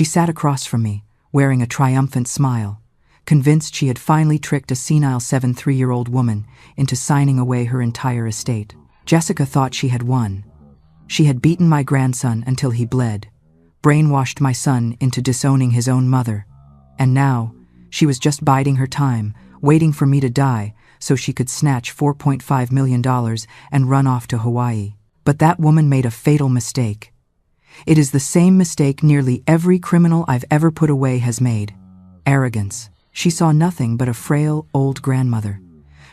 She sat across from me, wearing a triumphant smile, convinced she had finally tricked a senile 73-year-old woman into signing away her entire estate. Jessica thought she had won. She had beaten my grandson until he bled, brainwashed my son into disowning his own mother, and now she was just biding her time, waiting for me to die so she could snatch $4.5 million and run off to Hawaii. But that woman made a fatal mistake. It is the same mistake nearly every criminal I've ever put away has made: arrogance. She saw nothing but a frail, old grandmother.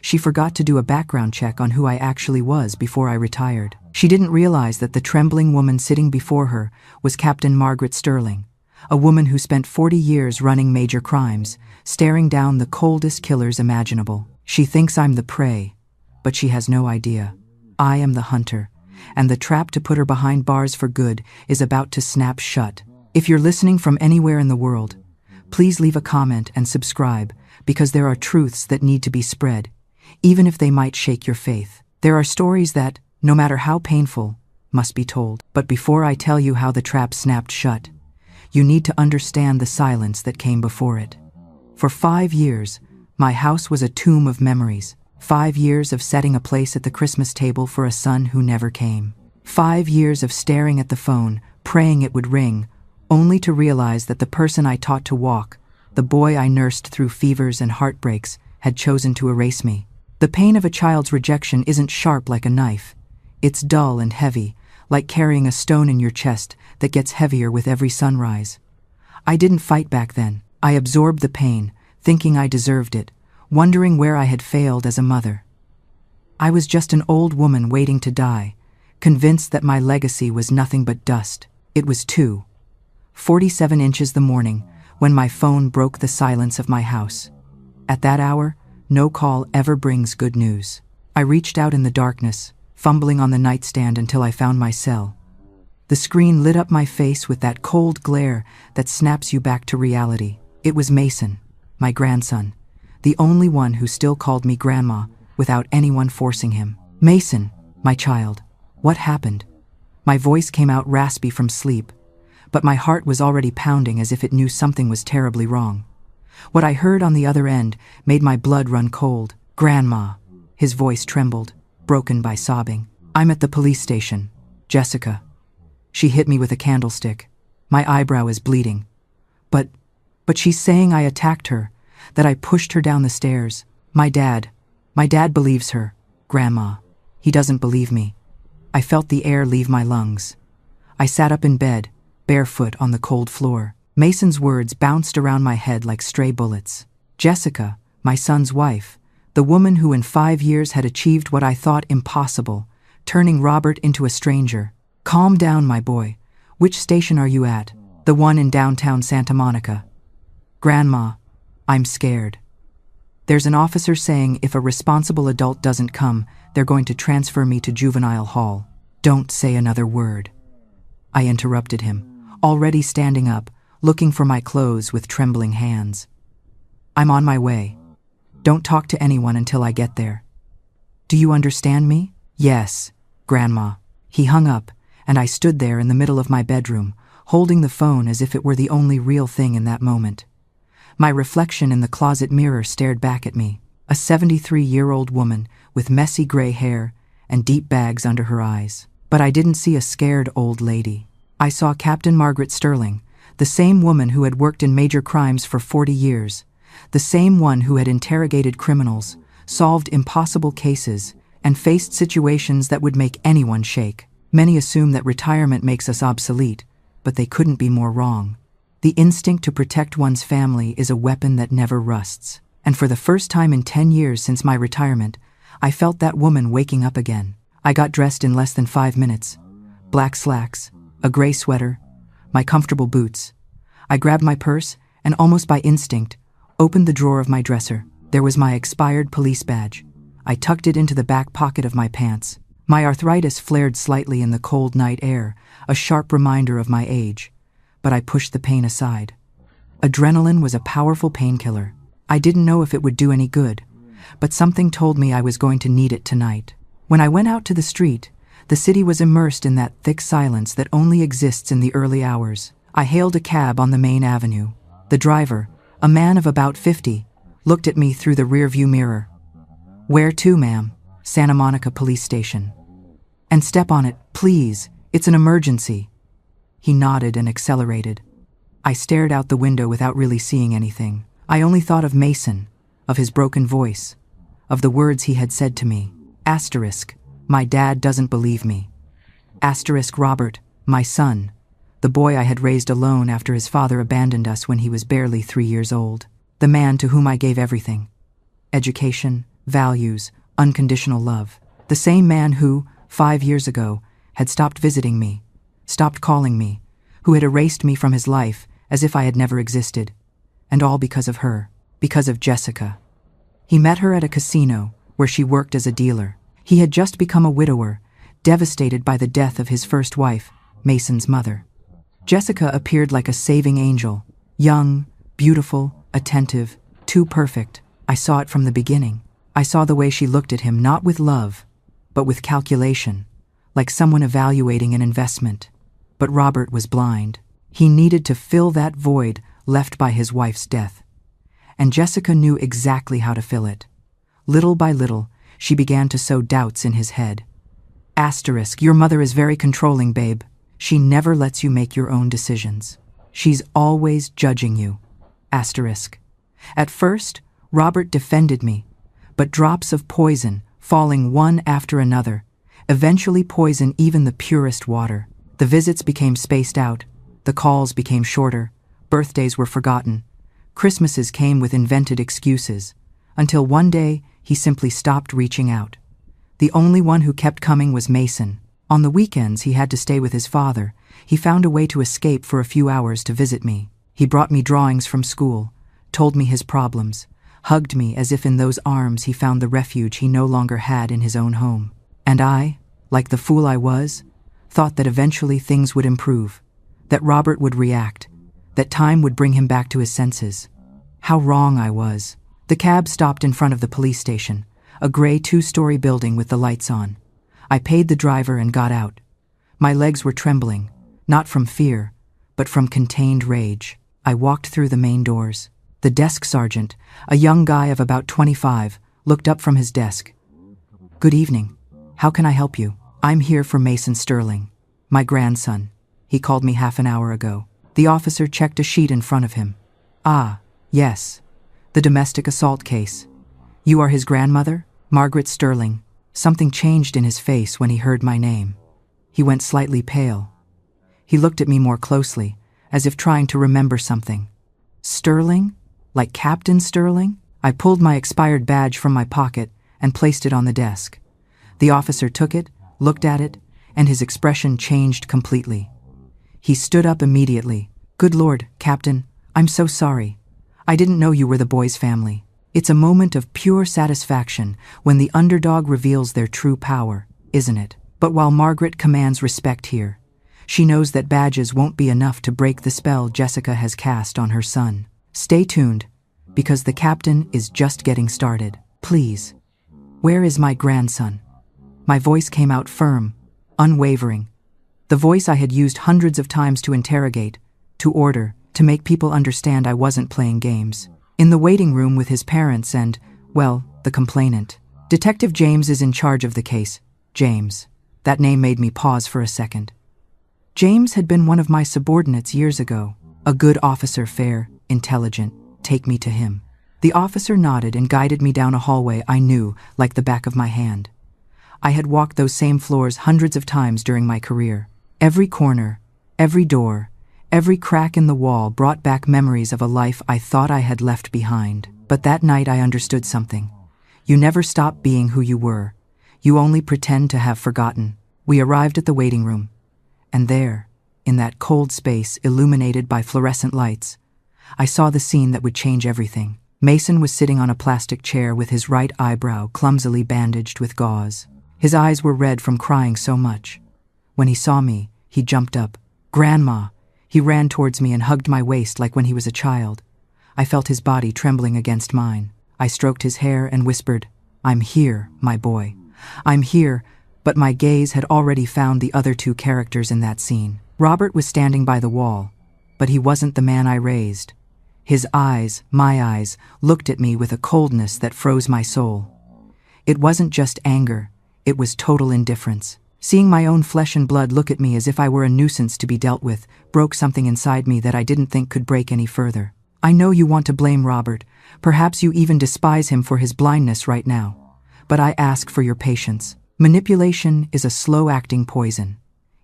She forgot to do a background check on who I actually was before I retired. She didn't realize that the trembling woman sitting before her was Captain Margaret Sterling, a woman who spent 40 years running major crimes, staring down the coldest killers imaginable. She thinks I'm the prey, but she has no idea. I am the hunter, and the trap to put her behind bars for good is about to snap shut. If you're listening from anywhere in the world, please leave a comment and subscribe, because there are truths that need to be spread, even if they might shake your faith. There are stories that, no matter how painful, must be told. But before I tell you how the trap snapped shut, you need to understand the silence that came before it. For 5 years, my house was a tomb of memories. 5 years of setting a place at the Christmas table for a son who never came. 5 years of staring at the phone, praying it would ring, only to realize that the person I taught to walk, the boy I nursed through fevers and heartbreaks, had chosen to erase me. The pain of a child's rejection isn't sharp like a knife. It's dull and heavy, like carrying a stone in your chest that gets heavier with every sunrise. I didn't fight back then. I absorbed the pain, thinking I deserved it, wondering where I had failed as a mother. I was just an old woman waiting to die, convinced that my legacy was nothing but dust. It was 2:47 inches the morning when my phone broke the silence of my house. At that hour, no call ever brings good news. I reached out in the darkness, fumbling on the nightstand until I found my cell. The screen lit up my face with that cold glare that snaps you back to reality. It was Mason, my grandson, the only one who still called me Grandma without anyone forcing him. "Mason, my child, what happened?" My voice came out raspy from sleep, but my heart was already pounding as if it knew something was terribly wrong. What I heard on the other end made my blood run cold. "Grandma," his voice trembled, broken by sobbing. "I'm at the police station, Jessica." She hit me with a candlestick. My eyebrow is bleeding. But she's saying I attacked her, that I pushed her down the stairs. My dad believes her, Grandma. He doesn't believe me." I felt the air leave my lungs. I sat up in bed, barefoot on the cold floor. Mason's words bounced around my head like stray bullets. Jessica, my son's wife, the woman who in 5 years had achieved what I thought impossible, turning Robert into a stranger. "Calm down, my boy. Which station are you at?" "The one in downtown Santa Monica." "Grandma, I'm scared. There's an officer saying if a responsible adult doesn't come, they're going to transfer me to juvenile hall." "Don't say another word," I interrupted him, already standing up, looking for my clothes with trembling hands. "I'm on my way. Don't talk to anyone until I get there. Do you understand me?" "Yes, Grandma." He hung up, and I stood there in the middle of my bedroom, holding the phone as if it were the only real thing in that moment. My reflection in the closet mirror stared back at me, a 73-year-old woman with messy gray hair and deep bags under her eyes. But I didn't see a scared old lady. I saw Captain Margaret Sterling, the same woman who had worked in major crimes for 40 years, the same one who had interrogated criminals, solved impossible cases, and faced situations that would make anyone shake. Many assume that retirement makes us obsolete, but they couldn't be more wrong. The instinct to protect one's family is a weapon that never rusts. And for the first time in 10 years since my retirement, I felt that woman waking up again. I got dressed in less than 5 minutes. Black slacks, a gray sweater, my comfortable boots. I grabbed my purse and, almost by instinct, opened the drawer of my dresser. There was my expired police badge. I tucked it into the back pocket of my pants. My arthritis flared slightly in the cold night air, a sharp reminder of my age. But I pushed the pain aside. Adrenaline was a powerful painkiller. I didn't know if it would do any good, but something told me I was going to need it tonight. When I went out to the street, the city was immersed in that thick silence that only exists in the early hours. I hailed a cab on the main avenue. The driver, a man of about 50, looked at me through the rearview mirror. "Where to, ma'am?" "Santa Monica Police Station." "And step on it, please. It's an emergency." He nodded and accelerated. I stared out the window without really seeing anything. I only thought of Mason, of his broken voice, of the words he had said to me. Asterisk, my dad doesn't believe me. Asterisk Robert, my son, the boy I had raised alone after his father abandoned us when he was barely 3 years old. The man to whom I gave everything. Education, values, unconditional love. The same man who, 5 years ago, had stopped visiting me, stopped calling me, who had erased me from his life as if I had never existed. And all because of her, because of Jessica. He met her at a casino where she worked as a dealer. He had just become a widower, devastated by the death of his first wife, Mason's mother. Jessica appeared like a saving angel, young, beautiful, attentive, too perfect. I saw it from the beginning. I saw the way she looked at him not with love, but with calculation, like someone evaluating an investment. But Robert was blind. He needed to fill that void left by his wife's death. And Jessica knew exactly how to fill it. Little by little, she began to sow doubts in his head. Asterisk, your mother is very controlling, babe. She never lets you make your own decisions. She's always judging you. Asterisk. At first, Robert defended me, but drops of poison, falling one after another, eventually poison even the purest water. The visits became spaced out, the calls became shorter, birthdays were forgotten, Christmases came with invented excuses, until one day he simply stopped reaching out. The only one who kept coming was Mason. On the weekends he had to stay with his father. He found a way to escape for a few hours to visit me. He brought me drawings from school, told me his problems, hugged me as if in those arms he found the refuge he no longer had in his own home. And I, like the fool I was, thought that eventually things would improve, that Robert would react, that time would bring him back to his senses. How wrong I was. The cab stopped in front of the police station, a gray 2-story building with the lights on. I paid the driver and got out. My legs were trembling, not from fear, but from contained rage. I walked through the main doors. The desk sergeant, a young guy of about 25, looked up from his desk. "Good evening. How can I help you?" "I'm here for Mason Sterling, my grandson. He called me half an hour ago." The officer checked a sheet in front of him. "Ah, yes. The domestic assault case. You are his grandmother, Margaret Sterling." Something changed in his face when he heard my name. He went slightly pale. He looked at me more closely, as if trying to remember something. "Sterling? Like Captain Sterling?" I pulled my expired badge from my pocket and placed it on the desk. The officer took it, looked at it, and his expression changed completely. He stood up immediately. "Good Lord, Captain, I'm so sorry. I didn't know you were the boy's family." It's a moment of pure satisfaction when the underdog reveals their true power, isn't it? But while Margaret commands respect here, she knows that badges won't be enough to break the spell Jessica has cast on her son. Stay tuned, because the captain is just getting started. "Please, where is my grandson?" My voice came out firm, unwavering. The voice I had used hundreds of times to interrogate, to order, to make people understand I wasn't playing games. "In the waiting room with his parents and, well, the complainant. Detective James is in charge of the case." James. That name made me pause for a second. James had been one of my subordinates years ago. A good officer, fair, intelligent. Take me to him. The officer nodded and guided me down a hallway I knew like the back of my hand. I had walked those same floors hundreds of times during my career. Every corner, every door, every crack in the wall brought back memories of a life I thought I had left behind. But that night I understood something. You never stop being who you were. You only pretend to have forgotten. We arrived at the waiting room. And there, in that cold space illuminated by fluorescent lights, I saw the scene that would change everything. Mason was sitting on a plastic chair with his right eyebrow clumsily bandaged with gauze. His eyes were red from crying so much. When he saw me, he jumped up. "Grandma!" He ran towards me and hugged my waist like when he was a child. I felt his body trembling against mine. I stroked his hair and whispered, "I'm here, my boy. I'm here," but my gaze had already found the other two characters in that scene. Robert was standing by the wall, But he wasn't the man I raised. His eyes, my eyes, looked at me with a coldness that froze my soul. It wasn't just anger, it was total indifference. Seeing my own flesh and blood look at me as if I were a nuisance to be dealt with broke something inside me that I didn't think could break any further. I know you want to blame Robert, perhaps you even despise him for his blindness right now. But I ask for your patience. Manipulation is a slow-acting poison.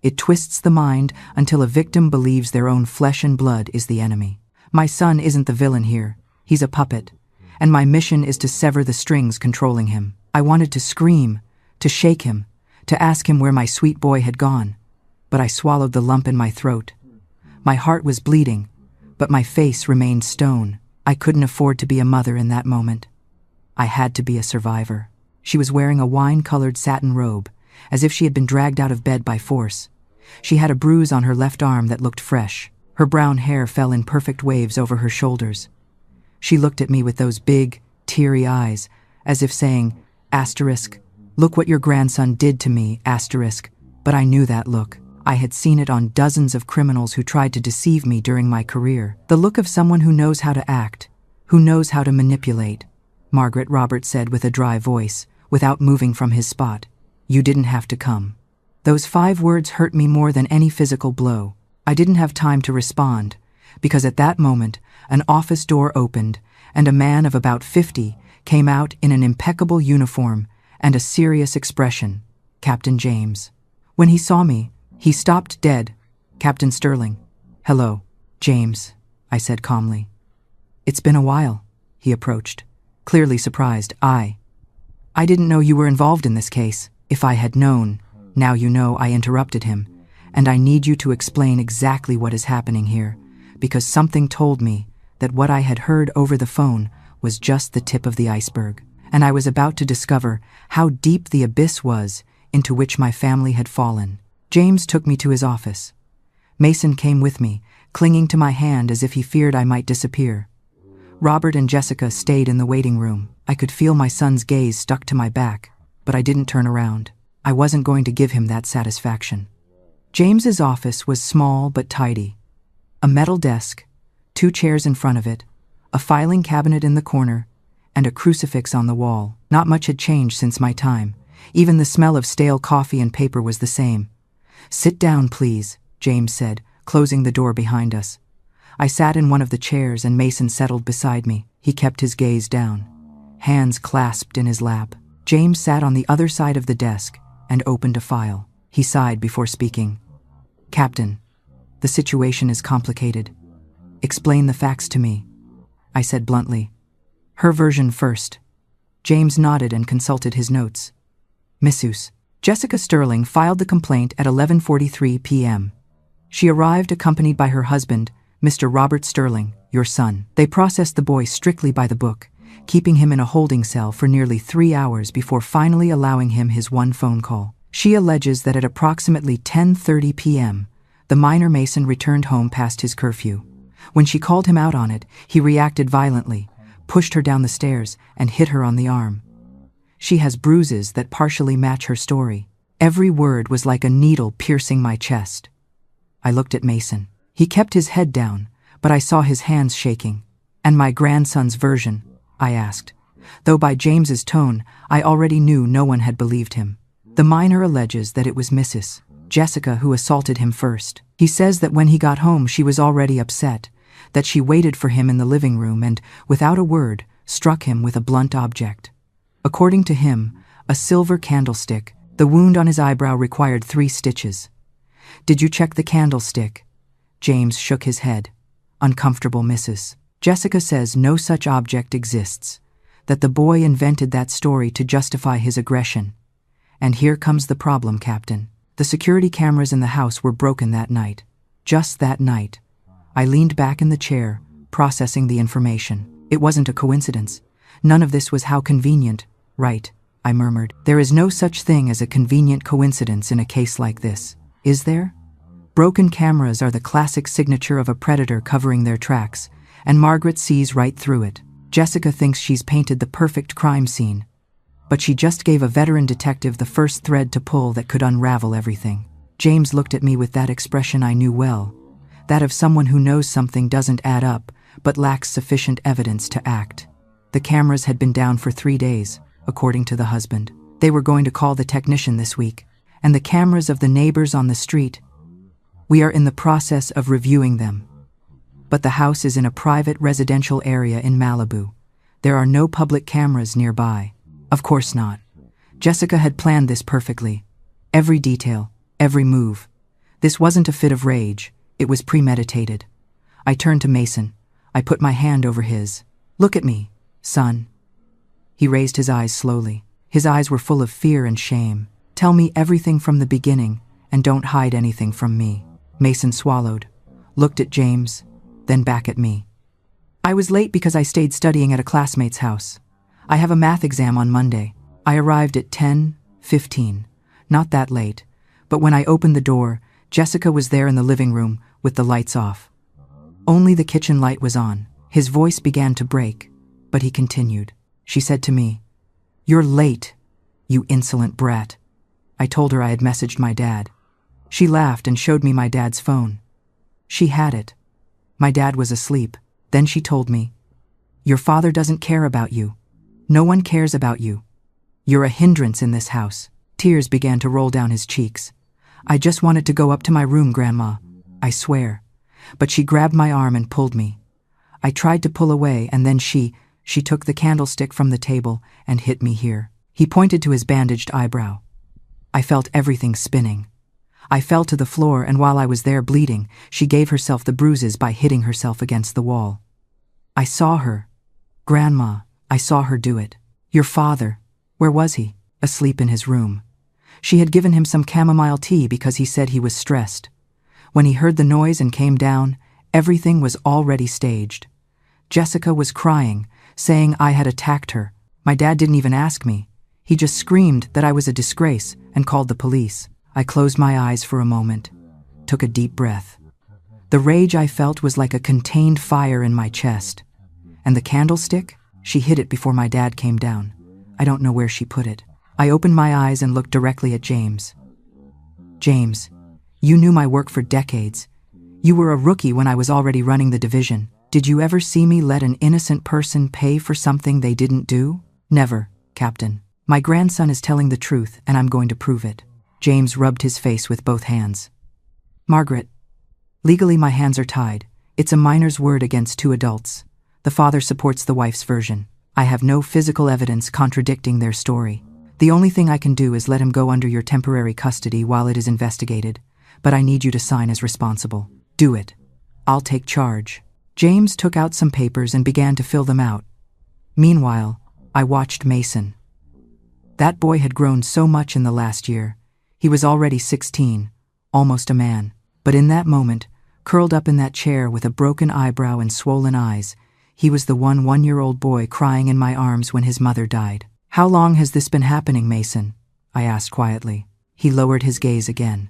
It twists the mind until a victim believes their own flesh and blood is the enemy. My son isn't the villain here, he's a puppet, and my mission is to sever the strings controlling him. I wanted to scream, to shake him, to ask him where my sweet boy had gone, but I swallowed the lump in my throat. My heart was bleeding, but my face remained stone. I couldn't afford to be a mother in that moment. I had to be a survivor. She was wearing a wine-colored satin robe, as if she had been dragged out of bed by force. She had a bruise on her left arm that looked fresh. Her brown hair fell in perfect waves over her shoulders. She looked at me with those big, teary eyes, as if saying, asterisk, look what your grandson did to me, asterisk. But I knew that look. I had seen it on dozens of criminals who tried to deceive me during my career. The look of someone who knows how to act, who knows how to manipulate. Margaret, Robert said with a dry voice, without moving from his spot. You didn't have to come. Those 5 words hurt me more than any physical blow. I didn't have time to respond, because at that moment, an office door opened, and a man of about 50 came out in an impeccable uniform and a serious expression, Captain James. When he saw me, he stopped dead. Captain Sterling. Hello, James, I said calmly. It's been a while, he approached, clearly surprised. I didn't know you were involved in this case. If I had known, now you know, I interrupted him, and I need you to explain exactly what is happening here, because something told me that what I had heard over the phone was just the tip of the iceberg, and I was about to discover how deep the abyss was into which my family had fallen. James took me to his office. Mason came with me, clinging to my hand as if he feared I might disappear. Robert and Jessica stayed in the waiting room. I could feel my son's gaze stuck to my back, but I didn't turn around. I wasn't going to give him that satisfaction. James's office was small but tidy. A metal desk, 2 chairs in front of it, a filing cabinet in the corner, and a crucifix on the wall. Not much had changed since my time. Even the smell of stale coffee and paper was the same. Sit down, please, James said, closing the door behind us. I sat in one of the chairs and Mason settled beside me. He kept his gaze down, hands clasped in his lap. James sat on the other side of the desk and opened a file. He sighed before speaking. Captain, the situation is complicated. Explain the facts to me, I said bluntly. Her version first. James nodded and consulted his notes. Missus Jessica Sterling filed the complaint at 11:43 p.m. She arrived accompanied by her husband, Mr. Robert Sterling, your son. They processed the boy strictly by the book, keeping him in a holding cell for nearly 3 hours before finally allowing him his one phone call. She alleges that at approximately 10:30 p.m., the minor Mason returned home past his curfew. When she called him out on it, he reacted violently, pushed her down the stairs, and hit her on the arm. She has bruises that partially match her story. Every word was like a needle piercing my chest. I looked at Mason. He kept his head down, but I saw his hands shaking. And my grandson's version, I asked, though by James's tone, I already knew no one had believed him. The minor alleges that it was Mrs. Jessica who assaulted him first. He says that when he got home she was already upset, that she waited for him in the living room and, without a word, struck him with a blunt object. According to him, a silver candlestick. The wound on his eyebrow required 3 stitches. Did you check the candlestick? James shook his head. Uncomfortable, Mrs. Jessica says no such object exists, that the boy invented that story to justify his aggression. And here comes the problem, Captain. The security cameras in the house were broken that night. Just that night. I leaned back in the chair, processing the information. It wasn't a coincidence. None of this was how convenient, right? I murmured. There is no such thing as a convenient coincidence in a case like this, is there? Broken cameras are the classic signature of a predator covering their tracks, and Margaret sees right through it. Jessica thinks she's painted the perfect crime scene, but she just gave a veteran detective the first thread to pull that could unravel everything. James looked at me with that expression I knew well, that of someone who knows something doesn't add up, but lacks sufficient evidence to act. The cameras had been down for 3 days, according to the husband. They were going to call the technician this week, and the cameras of the neighbors on the street. We are in the process of reviewing them. But the house is in a private residential area in Malibu. There are no public cameras nearby. Of course not. Jessica had planned this perfectly. Every detail, every move. This wasn't a fit of rage, it was premeditated. I turned to Mason. I put my hand over his. "Look at me, son." He raised his eyes slowly. His eyes were full of fear and shame. "Tell me everything from the beginning, and don't hide anything from me." Mason swallowed, looked at James, then back at me. "I was late because I stayed studying at a classmate's house. I have a math exam on Monday. I arrived at 10:15. Not that late, but when I opened the door, Jessica was there in the living room with the lights off. Only the kitchen light was on." His voice began to break, but he continued. "She said to me, 'You're late, you insolent brat.' I told her I had messaged my dad. She laughed and showed me my dad's phone. She had it. My dad was asleep. Then she told me, 'Your father doesn't care about you. No one cares about you. You're a hindrance in this house.'" Tears began to roll down his cheeks. "I just wanted to go up to my room, Grandma. I swear." But she grabbed my arm and pulled me. I tried to pull away, and then she took the candlestick from the table and hit me here. He pointed to his bandaged eyebrow. I felt everything spinning. I fell to the floor, and while I was there bleeding, she gave herself the bruises by hitting herself against the wall. I saw her. Grandma, I saw her do it. Your father, where was he? Asleep in his room. She had given him some chamomile tea because he said he was stressed. When he heard the noise and came down, everything was already staged. Jessica was crying, saying I had attacked her. My dad didn't even ask me. He just screamed that I was a disgrace and called the police. I closed my eyes for a moment, took a deep breath. The rage I felt was like a contained fire in my chest. And the candlestick? She hid it before my dad came down. I don't know where she put it. I opened my eyes and looked directly at James. "James, you knew my work for decades. You were a rookie when I was already running the division. Did you ever see me let an innocent person pay for something they didn't do?" "Never, Captain. My grandson is telling the truth, and I'm going to prove it." James rubbed his face with both hands. "Margaret, legally my hands are tied. It's a minor's word against 2 adults. The father supports the wife's version. I have no physical evidence contradicting their story. The only thing I can do is let him go under your temporary custody while it is investigated, but I need you to sign as responsible. Do it. I'll take charge." James took out some papers and began to fill them out. Meanwhile, I watched Mason. That boy had grown so much in the last year. He was already 16, almost a man. But in that moment, curled up in that chair with a broken eyebrow and swollen eyes, he was the 1-year-old boy crying in my arms when his mother died. "How long has this been happening, Mason?" I asked quietly. He lowered his gaze again.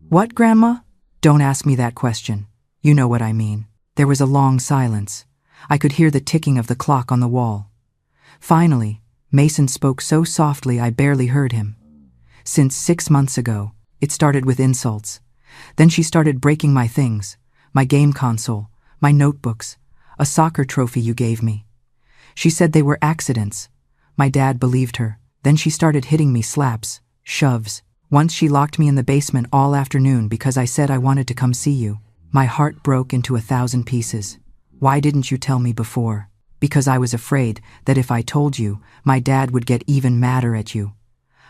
"What, Grandma?" "Don't ask me that question. You know what I mean." There was a long silence. I could hear the ticking of the clock on the wall. Finally, Mason spoke so softly I barely heard him. "Since 6 months ago, it started with insults. Then she started breaking my things, my game console, my notebooks, a soccer trophy you gave me. She said they were accidents. My dad believed her. Then she started hitting me slaps, shoves. Once she locked me in the basement all afternoon because I said I wanted to come see you. My heart broke into 1,000 pieces. Why didn't you tell me before? Because I was afraid that if I told you, my dad would get even madder at you.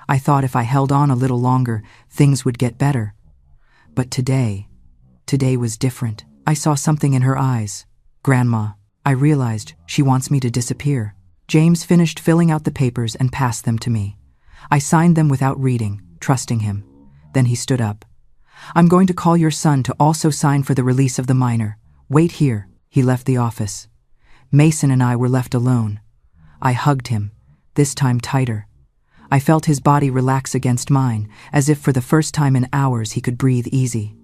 I thought if I held on a little longer, things would get better. But today was different. I saw something in her eyes. Grandma, I realized she wants me to disappear." James finished filling out the papers and passed them to me. I signed them without reading, trusting him. Then he stood up. "I'm going to call your son to also sign for the release of the minor. Wait here." He left the office. Mason and I were left alone. I hugged him, this time tighter. I felt his body relax against mine, as if for the first time in hours he could breathe easy.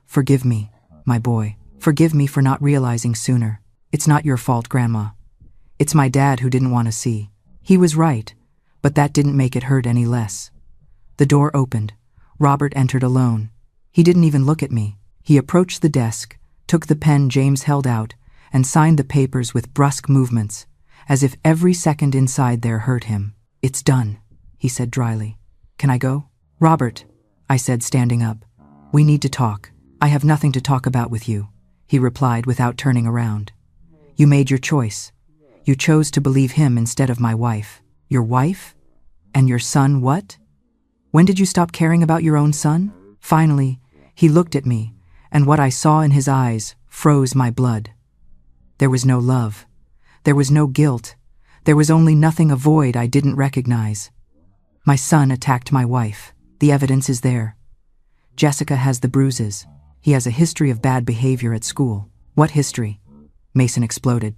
"Forgive me, my boy. Forgive me for not realizing sooner. It's not your fault, Grandma. It's my dad who didn't want to see. He was right, but that didn't make it hurt any less." The door opened. Robert entered alone. He didn't even look at me. He approached the desk, took the pen James held out, and signed the papers with brusque movements, as if every second inside there hurt him. "It's done," he said dryly. "Can I go?" "Robert," I said, standing up. "We need to talk." "I have nothing to talk about with you," he replied without turning around. "You made your choice. You chose to believe him instead of my wife." "Your wife? And your son what? When did you stop caring about your own son?" Finally, he looked at me, and what I saw in his eyes froze my blood. There was no love. There was no guilt. There was only nothing, a void I didn't recognize. "My son attacked my wife. The evidence is there. Jessica has the bruises. He has a history of bad behavior at school." "What history?" Mason exploded.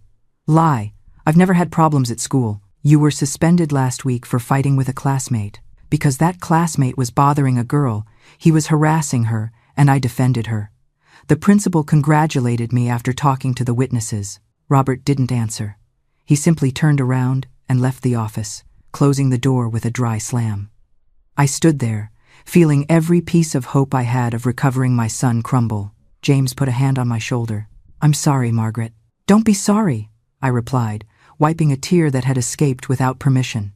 "Lie. I've never had problems at school. You were suspended last week for fighting with a classmate. Because that classmate was bothering a girl, he was harassing her, and I defended her. The principal congratulated me after talking to the witnesses." Robert didn't answer. He simply turned around and left the office, closing the door with a dry slam. I stood there, feeling every piece of hope I had of recovering my son crumble. James put a hand on my shoulder. "I'm sorry, Margaret." "Don't be sorry," I replied, wiping a tear that had escaped without permission.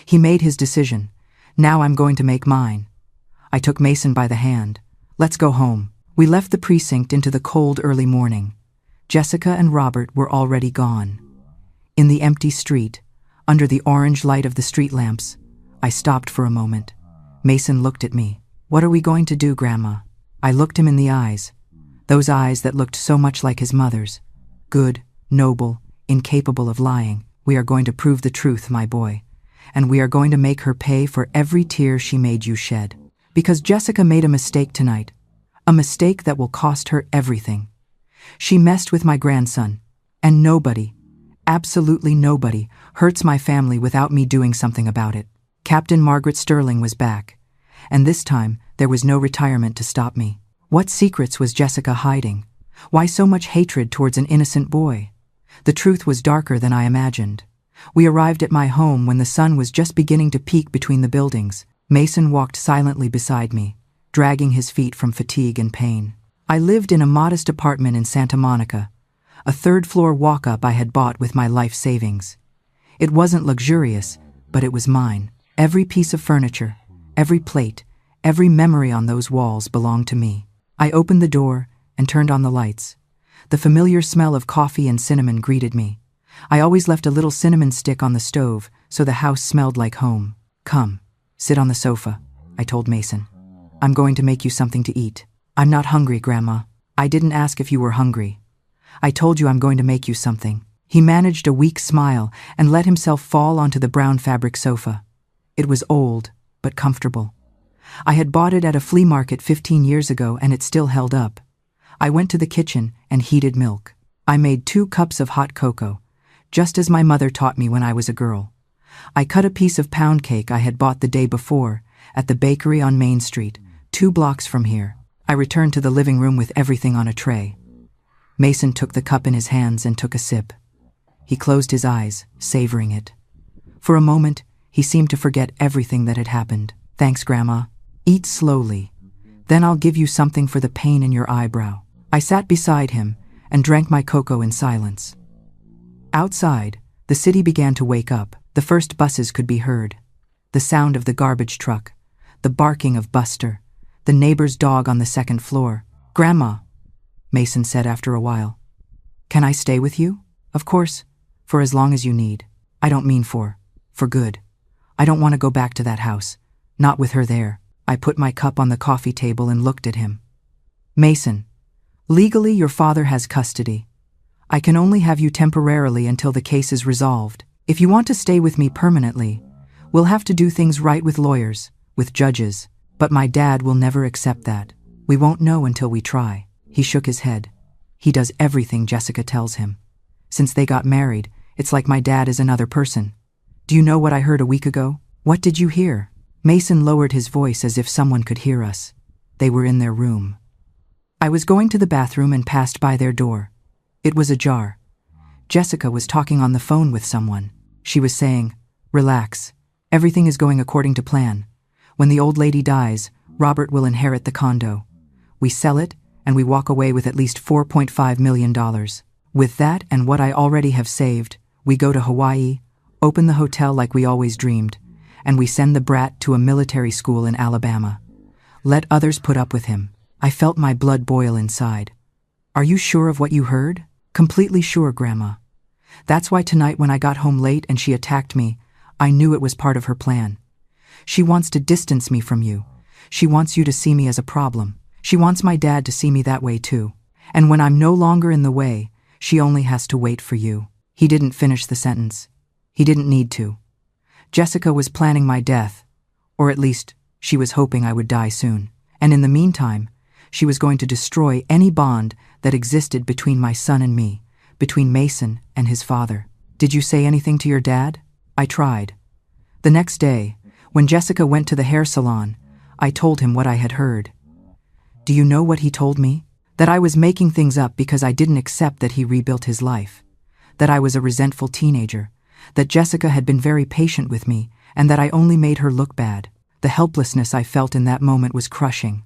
He made his decision. Now I'm going to make mine. I took Mason by the hand. "Let's go home." We left the precinct into the cold early morning. Jessica and Robert were already gone. In the empty street, under the orange light of the street lamps, I stopped for a moment. Mason looked at me. "What are we going to do, Grandma?" I looked him in the eyes, those eyes that looked so much like his mother's. "Good, noble, incapable of lying. We are going to prove the truth, my boy. And we are going to make her pay for every tear she made you shed. Because Jessica made a mistake tonight. A mistake that will cost her everything. She messed with my grandson. And nobody, absolutely nobody, hurts my family without me doing something about it." Captain Margaret Sterling was back. And this time, there was no retirement to stop me. What secrets was Jessica hiding? Why so much hatred towards an innocent boy? The truth was darker than I imagined. We arrived at my home when the sun was just beginning to peek between the buildings. Mason walked silently beside me, dragging his feet from fatigue and pain. I lived in a modest apartment in Santa Monica, a third-floor walk-up I had bought with my life savings. It wasn't luxurious, but it was mine. Every piece of furniture, every plate, every memory on those walls belonged to me. I opened the door and turned on the lights. The familiar smell of coffee and cinnamon greeted me. I always left a little cinnamon stick on the stove, so the house smelled like home. "Come, sit on the sofa," I told Mason. "I'm going to make you something to eat." "I'm not hungry, Grandma." "I didn't ask if you were hungry. I told you I'm going to make you something." He managed a weak smile and let himself fall onto the brown fabric sofa. It was old, but comfortable. I had bought it at a flea market 15 years ago, and it still held up. I went to the kitchen and heated milk. I made 2 cups of hot cocoa, just as my mother taught me when I was a girl. I cut a piece of pound cake I had bought the day before at the bakery on Main Street, 2 blocks from here. I returned to the living room with everything on a tray. Mason took the cup in his hands and took a sip. He closed his eyes, savoring it. For a moment, he seemed to forget everything that had happened. "Thanks, Grandma. Eat slowly. Then I'll give you something for the pain in your eyebrow." I sat beside him and drank my cocoa in silence. Outside, the city began to wake up. The first buses could be heard. The sound of the garbage truck, the barking of Buster, the neighbor's dog on the second floor. "Grandma," Mason said after a while, "can I stay with you?" "Of course, for as long as you need." "I don't mean for good. I don't want to go back to that house, not with her there." I put my cup on the coffee table and looked at him. "Mason, legally your father has custody. I can only have you temporarily until the case is resolved. If you want to stay with me permanently, we'll have to do things right with lawyers, with judges, but my dad will never accept that. We won't know until we try." He shook his head. "He does everything Jessica tells him. Since they got married, it's like my dad is another person. Do you know what I heard a week ago?" "What did you hear?" Mason lowered his voice as if someone could hear us. They were in their room. "I was going to the bathroom and passed by their door. It was ajar. Jessica was talking on the phone with someone. She was saying, 'Relax. Everything is going according to plan. When the old lady dies, Robert will inherit the condo. We sell it, and we walk away with at least $4.5 million. With that and what I already have saved, we go to Hawaii, open the hotel like we always dreamed, and we send the brat to a military school in Alabama. Let others put up with him. I felt my blood boil inside. Are you sure of what you heard? Completely sure, Grandma. That's why tonight when I got home late and she attacked me, I knew it was part of her plan. She wants to distance me from you. She wants you to see me as a problem. She wants my dad to see me that way too. And when I'm no longer in the way, she only has to wait for you. He didn't finish the sentence. He didn't need to. Jessica was planning my death, or at least she was hoping I would die soon. And in the meantime, she was going to destroy any bond that existed between my son and me, between Mason and his father. Did you say anything to your dad? I tried. The next day, when Jessica went to the hair salon, I told him what I had heard. Do you know what he told me? That I was making things up because I didn't accept that he rebuilt his life. That I was a resentful teenager. That Jessica had been very patient with me, and that I only made her look bad. The helplessness I felt in that moment was crushing.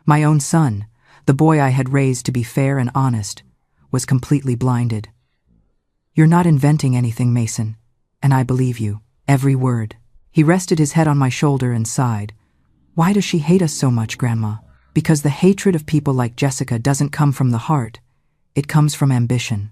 My own son, the boy I had raised to be fair and honest, was completely blinded. You're not inventing anything, Mason, and I believe you, every word. He rested his head on my shoulder and sighed. Why does she hate us so much, Grandma? Because the hatred of people like Jessica doesn't come from the heart. It comes from ambition.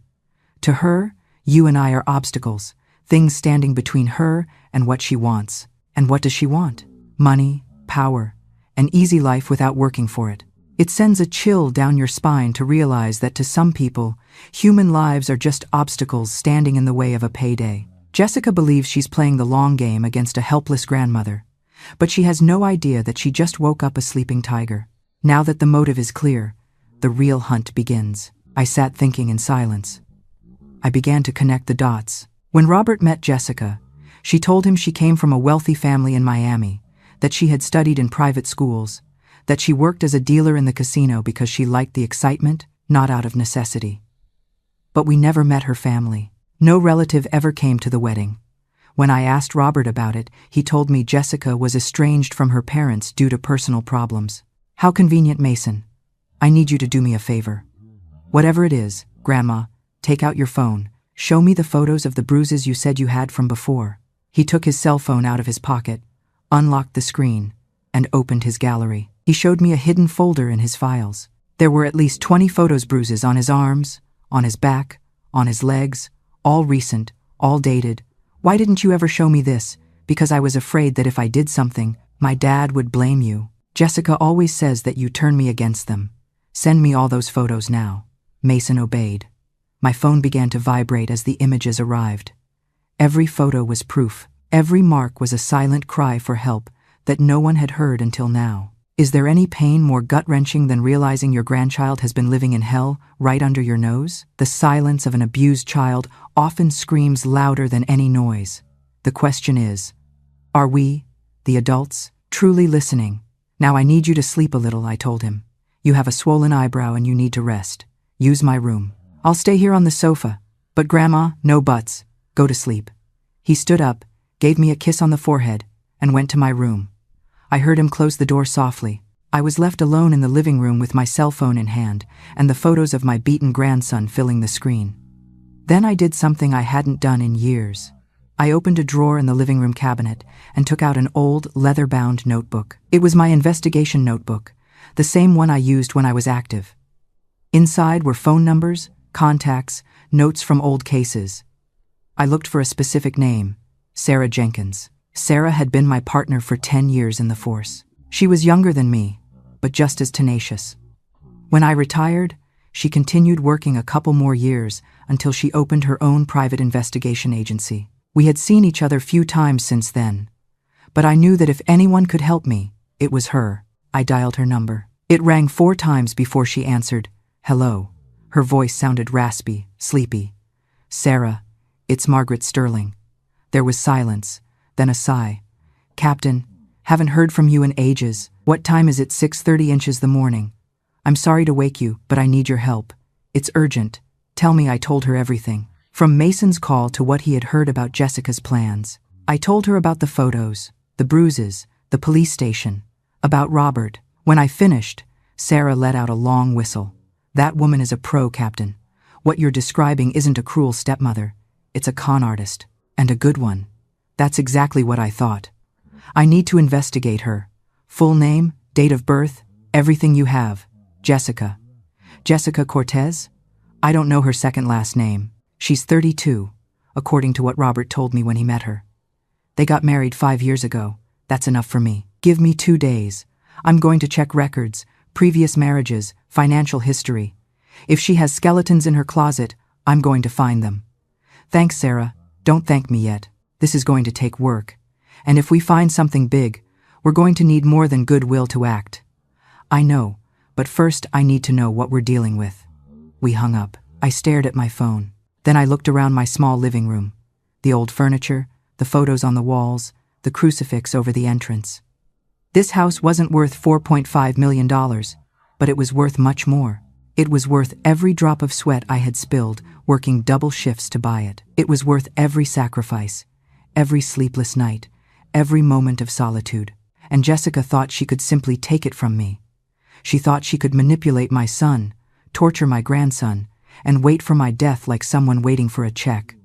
To her, you and I are obstacles, things standing between her and what she wants. And what does she want? Money, power, an easy life without working for it. It sends a chill down your spine to realize that to some people, human lives are just obstacles standing in the way of a payday. Jessica believes she's playing the long game against a helpless grandmother, but she has no idea that she just woke up a sleeping tiger. Now that the motive is clear, the real hunt begins. I sat thinking in silence. I began to connect the dots. When Robert met Jessica, she told him she came from a wealthy family in Miami, that she had studied in private schools, that she worked as a dealer in the casino because she liked the excitement, not out of necessity. But we never met her family. No relative ever came to the wedding. When I asked Robert about it, he told me Jessica was estranged from her parents due to personal problems. How convenient, Mason. I need you to do me a favor. Whatever it is, Grandma, take out your phone. Show me the photos of the bruises you said you had from before. He took his cell phone out of his pocket, unlocked the screen, and opened his gallery. He showed me a hidden folder in his files. There were at least 20 bruises on his arms, on his back, on his legs, all recent, all dated. Why didn't you ever show me this? Because I was afraid that if I did something, my dad would blame you. Jessica always says that you turn me against them. Send me all those photos now. Mason obeyed. My phone began to vibrate as the images arrived. Every photo was proof. Every mark was a silent cry for help that no one had heard until now. Is there any pain more gut-wrenching than realizing your grandchild has been living in hell right under your nose? The silence of an abused child often screams louder than any noise. The question is, are we, the adults, truly listening? Now I need you to sleep a little, I told him. You have a swollen eyebrow and you need to rest. Use my room. I'll stay here on the sofa. But Grandma, no buts. Go to sleep. He stood up, gave me a kiss on the forehead, and went to my room. I heard him close the door softly. I was left alone in the living room with my cell phone in hand and the photos of my beaten grandson filling the screen. Then I did something I hadn't done in years. I opened a drawer in the living room cabinet and took out an old, leather-bound notebook. It was my investigation notebook, the same one I used when I was active. Inside were phone numbers, contacts, notes from old cases. I looked for a specific name, Sarah Jenkins. Sarah had been my partner for 10 years in the force. She was younger than me, but just as tenacious. When I retired, she continued working a couple more years until she opened her own private investigation agency. We had seen each other few times since then, but I knew that if anyone could help me, it was her. I dialed her number. It rang 4 times before she answered. Hello. Her voice sounded raspy, sleepy. Sarah, it's Margaret Sterling. There was silence, then a sigh. Captain, haven't heard from you in ages. What time is it? 6:30 inches the morning. I'm sorry to wake you, but I need your help. It's urgent. Tell me. I told her everything. From Mason's call to what he had heard about Jessica's plans. I told her about the photos, the bruises, the police station, about Robert. When I finished, Sarah let out a long whistle. That woman is a pro, Captain. What you're describing isn't a cruel stepmother. It's a con artist. And a good one. That's exactly what I thought. I need to investigate her. Full name, date of birth, everything you have. Jessica. Jessica Cortez? I don't know her second last name. She's 32, according to what Robert told me when he met her. They got married 5 years ago. That's enough for me. Give me 2 days. I'm going to check records, previous marriages, financial history. If she has skeletons in her closet, I'm going to find them. Thanks, Sarah. Don't thank me yet. This is going to take work. And if we find something big, we're going to need more than goodwill to act. I know, but first I need to know what we're dealing with. We hung up. I stared at my phone. Then I looked around my small living room. The old furniture, the photos on the walls, the crucifix over the entrance. This house wasn't worth $4.5 million, but it was worth much more. It was worth every drop of sweat I had spilled working double shifts to buy it. It was worth every sacrifice, every sleepless night, every moment of solitude. And Jessica thought she could simply take it from me. She thought she could manipulate my son, torture my grandson, and wait for my death like someone waiting for a check.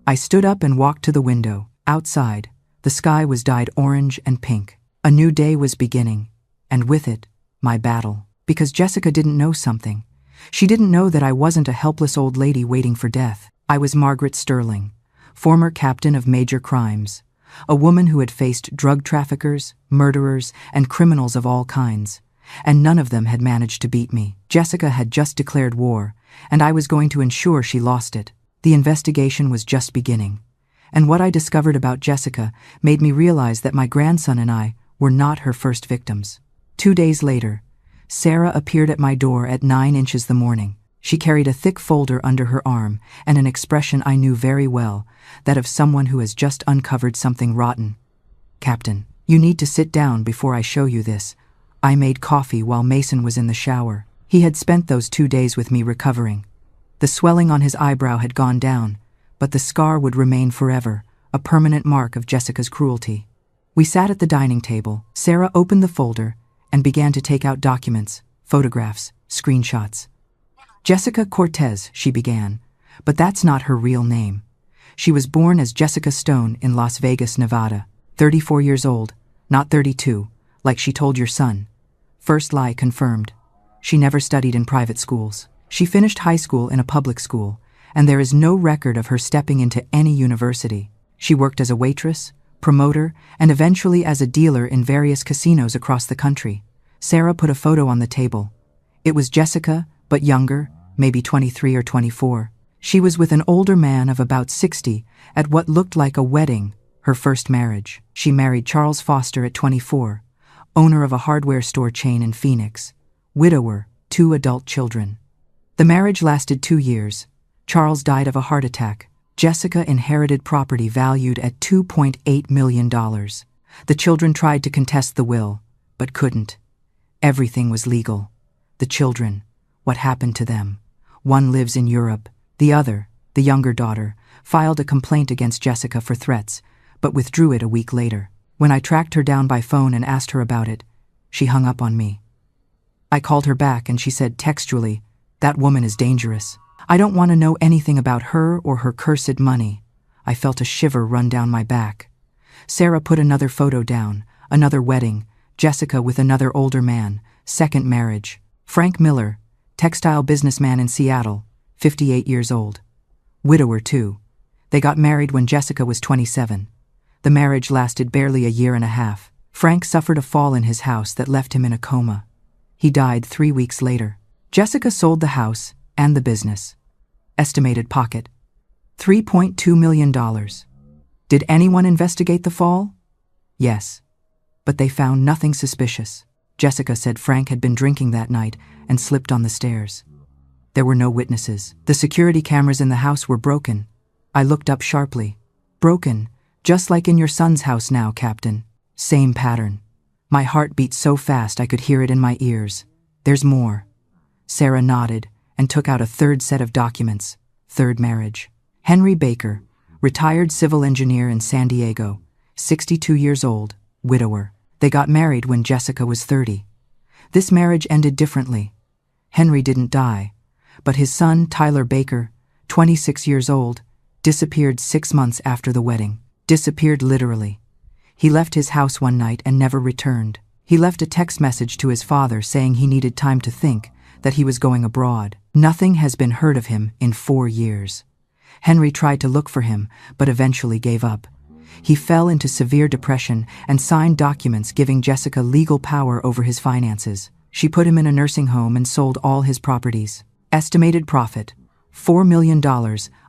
I stood up and walked to the window. Outside, the sky was dyed orange and pink. A new day was beginning, and with it, my battle. Because Jessica didn't know something. She didn't know that I wasn't a helpless old lady waiting for death. I was Margaret Sterling, former captain of major crimes, a woman who had faced drug traffickers, murderers, and criminals of all kinds, and none of them had managed to beat me. Jessica had just declared war, and I was going to ensure she lost it. The investigation was just beginning, and what I discovered about Jessica made me realize that my grandson and I were not her first victims. 2 days later, Sarah appeared at my door at 9 inches the morning. She carried a thick folder under her arm and an expression I knew very well, that of someone who has just uncovered something rotten. Captain, you need to sit down before I show you this. I made coffee while Mason was in the shower. He had spent those 2 days with me recovering. The swelling on his eyebrow had gone down, but the scar would remain forever, a permanent mark of Jessica's cruelty. We sat at the dining table. Sarah opened the folder and began to take out documents, photographs, screenshots. Jessica Cortez, she began, but that's not her real name. She was born as Jessica Stone in Las Vegas, Nevada, 34 years old, not 32, like she told your son. First lie confirmed. She never studied in private schools. She finished high school in a public school, and there is no record of her stepping into any university. She worked as a waitress, promoter, and eventually as a dealer in various casinos across the country. Sarah put a photo on the table. It was Jessica, but younger, maybe 23 or 24. She was with an older man of about 60 at what looked like a wedding, her first marriage. She married Charles Foster at 24, owner of a hardware store chain in Phoenix, widower, 2 adult children. The marriage lasted 2 years. Charles died of a heart attack. Jessica inherited property valued at $2.8 million. The children tried to contest the will, but couldn't. Everything was legal. The children, what happened to them? One lives in Europe. The other, the younger daughter, filed a complaint against Jessica for threats, but withdrew it a week later. When I tracked her down by phone and asked her about it, she hung up on me. I called her back and she said textually, "That woman is dangerous. I don't want to know anything about her or her cursed money." I felt a shiver run down my back. Sarah put another photo down, another wedding, Jessica with another older man, second marriage. Frank Miller, textile businessman in Seattle, 58 years old. Widower too. They got married when Jessica was 27. The marriage lasted barely a year and a half. Frank suffered a fall in his house that left him in a coma. He died 3 weeks later. Jessica sold the house and the business. Estimated pocket, $3.2 million. Did anyone investigate the fall? Yes, but they found nothing suspicious. Jessica said Frank had been drinking that night and slipped on the stairs. There were no witnesses. The security cameras in the house were broken. I looked up sharply. Broken, just like in your son's house now, Captain. Same pattern. My heart beat so fast I could hear it in my ears. There's more. Sarah nodded and took out a third set of documents. Third marriage. Henry Baker, retired civil engineer in San Diego, 62 years old, widower. They got married when Jessica was 30. This marriage ended differently. Henry didn't die, but his son, Tyler Baker, 26 years old, disappeared 6 months after the wedding. Disappeared literally. He left his house one night and never returned. He left a text message to his father saying he needed time to think, that he was going abroad. Nothing has been heard of him in 4 years. Henry tried to look for him, but eventually gave up. He fell into severe depression and signed documents giving Jessica legal power over his finances. She put him in a nursing home and sold all his properties. Estimated profit, $4 million.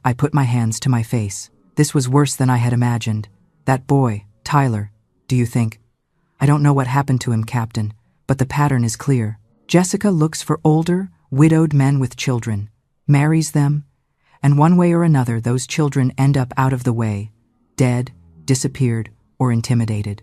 I put my hands to my face. This was worse than I had imagined. That boy, Tyler, do you think? I don't know what happened to him, Captain, but the pattern is clear. Jessica looks for older, widowed men with children, marries them, and one way or another those children end up out of the way, dead, disappeared, or intimidated.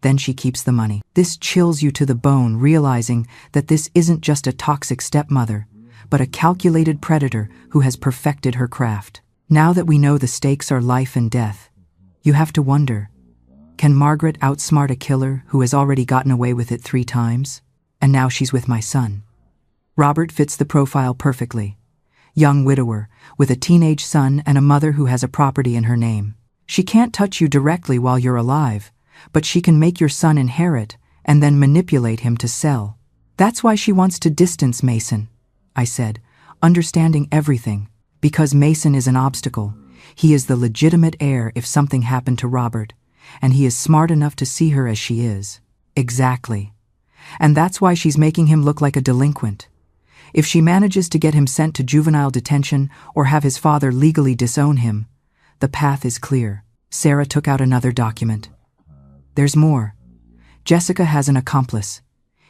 Then she keeps the money. This chills you to the bone, realizing that this isn't just a toxic stepmother, but a calculated predator who has perfected her craft. Now that we know the stakes are life and death, you have to wonder, can Margaret outsmart a killer who has already gotten away with it 3 times? And now she's with my son. Robert fits the profile perfectly. Young widower, with a teenage son and a mother who has a property in her name. She can't touch you directly while you're alive, but she can make your son inherit and then manipulate him to sell. That's why she wants to distance Mason, I said, understanding everything. Because Mason is an obstacle. He is the legitimate heir if something happened to Robert, and he is smart enough to see her as she is. Exactly. And that's why she's making him look like a delinquent. If she manages to get him sent to juvenile detention or have his father legally disown him, the path is clear. Sarah took out another document. There's more. Jessica has an accomplice.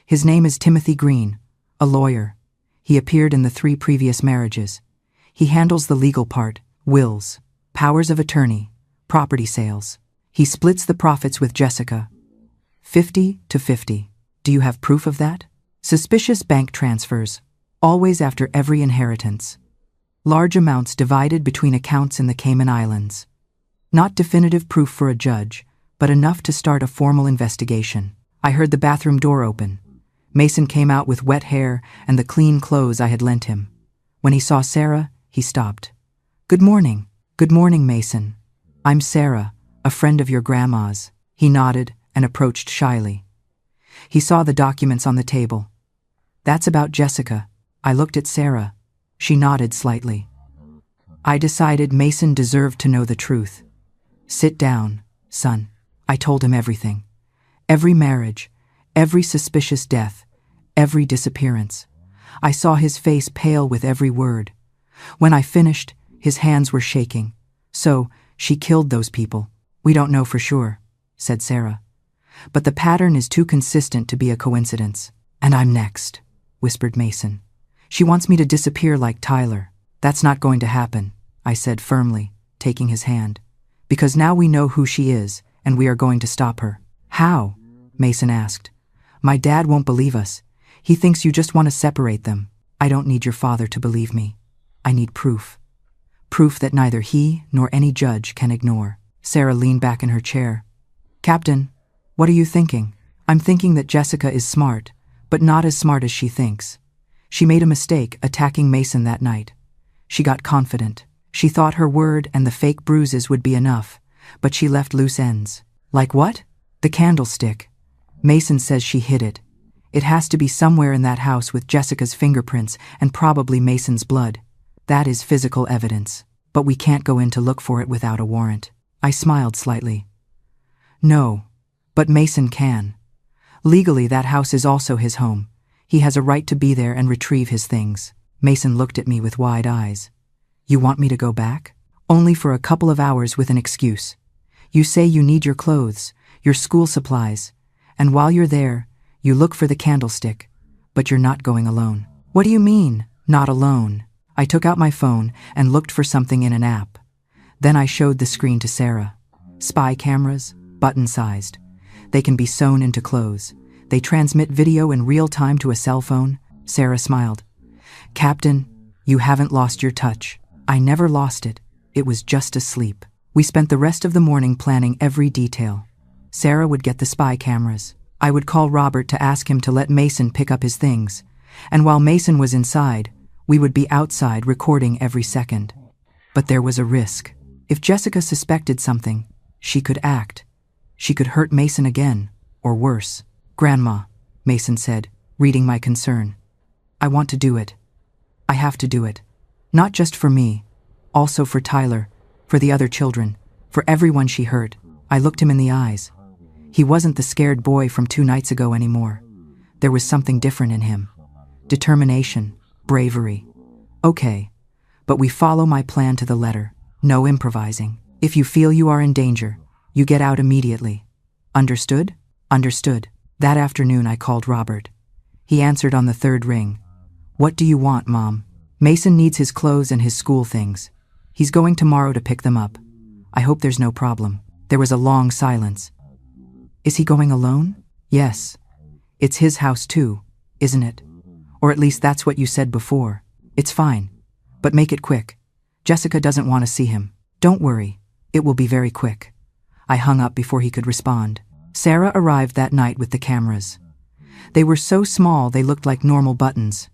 His name is Timothy Green, a lawyer. He appeared in the 3 previous marriages. He handles the legal part, wills, powers of attorney, property sales. He splits the profits with Jessica. 50-50. Do you have proof of that? Suspicious bank transfers, always after every inheritance. Large amounts divided between accounts in the Cayman Islands. Not definitive proof for a judge, but enough to start a formal investigation. I heard the bathroom door open. Mason came out with wet hair and the clean clothes I had lent him. When he saw Sarah, he stopped. Good morning, Mason. I'm Sarah, a friend of your grandma's. He nodded and approached shyly. He saw the documents on the table. That's about Jessica. I looked at Sarah. She nodded slightly. I decided Mason deserved to know the truth. Sit down, son. I told him everything. Every marriage, every suspicious death, every disappearance. I saw his face pale with every word. When I finished, his hands were shaking. So, she killed those people. We don't know for sure, said Sarah. But the pattern is too consistent to be a coincidence. And I'm next, whispered Mason. She wants me to disappear like Tyler. That's not going to happen, I said firmly, taking his hand. Because now we know who she is, and we are going to stop her. How? Mason asked. My dad won't believe us. He thinks you just want to separate them. I don't need your father to believe me. I need proof. Proof that neither he nor any judge can ignore. Sarah leaned back in her chair. Captain, what are you thinking? I'm thinking that Jessica is smart, but not as smart as she thinks. She made a mistake attacking Mason that night. She got confident. She thought her word and the fake bruises would be enough, but she left loose ends. Like what? The candlestick. Mason says she hid it. It has to be somewhere in that house with Jessica's fingerprints and probably Mason's blood. That is physical evidence, but we can't go in to look for it without a warrant. I smiled slightly. No, but Mason can. Legally, that house is also his home. He has a right to be there and retrieve his things. Mason looked at me with wide eyes. You want me to go back? Only for a couple of hours with an excuse. You say you need your clothes, your school supplies, and while you're there, you look for the candlestick, but you're not going alone. What do you mean, not alone? I took out my phone and looked for something in an app. Then I showed the screen to Sarah. Spy cameras, button-sized. They can be sewn into clothes. They transmit video in real time to a cell phone. Sarah smiled. Captain, you haven't lost your touch. I never lost it. It was just asleep. We spent the rest of the morning planning every detail. Sarah would get the spy cameras. I would call Robert to ask him to let Mason pick up his things, and while Mason was inside, we would be outside recording every second. But there was a risk. If Jessica suspected something, she could act. She could hurt Mason again, or worse. "Grandma," Mason said, reading my concern. "I want to do it. I have to do it. Not just for me, also for Tyler, for the other children, for everyone she hurt." I looked him in the eyes. He wasn't the scared boy from 2 nights ago anymore. There was something different in him. Determination, bravery. "Okay, but we follow my plan to the letter. No improvising. If you feel you are in danger, you get out immediately. Understood?" "Understood." That afternoon I called Robert. He answered on the 3rd ring. "What do you want, Mom?" "Mason needs his clothes and his school things. He's going tomorrow to pick them up. I hope there's no problem." There was a long silence. "Is he going alone?" "Yes. It's his house too, isn't it? Or at least that's what you said before. It's fine. But make it quick. Jessica doesn't want to see him." "Don't worry. It will be very quick." I hung up before he could respond. Sarah arrived that night with the cameras. They were so small they looked like normal buttons.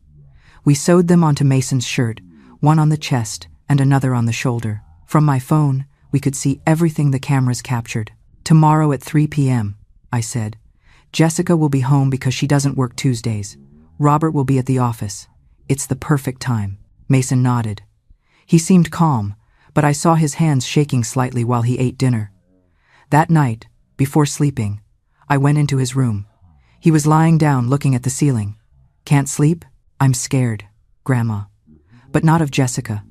We sewed them onto Mason's shirt, one on the chest and another on the shoulder. From my phone, we could see everything the cameras captured. "Tomorrow at 3 p.m., I said. "Jessica will be home because she doesn't work Tuesdays. Robert will be at the office. It's the perfect time." Mason nodded. He seemed calm, but I saw his hands shaking slightly while he ate dinner. That night, before sleeping, I went into his room. He was lying down looking at the ceiling. "Can't sleep? I'm scared, Grandma. But not of Jessica.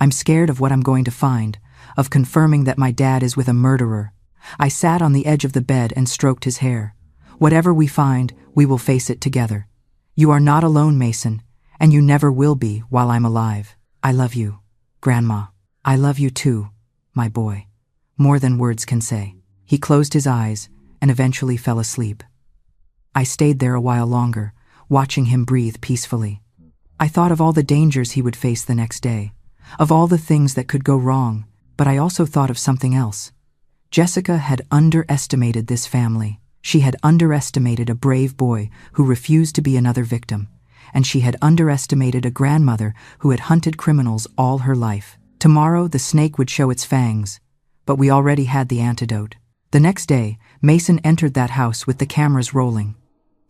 I'm scared of what I'm going to find, of confirming that my dad is with a murderer." I sat on the edge of the bed and stroked his hair. "Whatever we find, we will face it together. You are not alone, Mason, and you never will be while I'm alive. I love you, Grandma. I love you too, my boy. More than words can say." He closed his eyes and eventually fell asleep. I stayed there a while longer, watching him breathe peacefully. I thought of all the dangers he would face the next day, of all the things that could go wrong, but I also thought of something else. Jessica had underestimated this family. She had underestimated a brave boy who refused to be another victim, and she had underestimated a grandmother who had hunted criminals all her life. Tomorrow the snake would show its fangs, but we already had the antidote. The next day, Mason entered that house with the cameras rolling.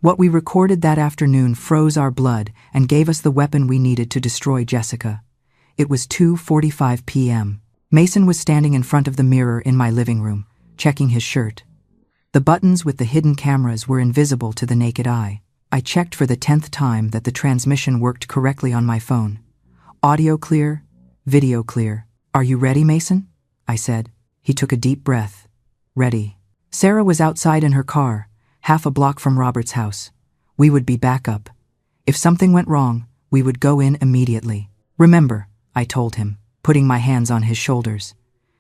What we recorded that afternoon froze our blood and gave us the weapon we needed to destroy Jessica. It was 2:45 p.m. Mason was standing in front of the mirror in my living room, checking his shirt. The buttons with the hidden cameras were invisible to the naked eye. I checked for the 10th time that the transmission worked correctly on my phone. Audio clear, video clear. "Are you ready, Mason?" I said. He took a deep breath. "Ready." Sarah was outside in her car, half a block from Robert's house. We would be backup. If something went wrong, we would go in immediately. "Remember," I told him, putting my hands on his shoulders.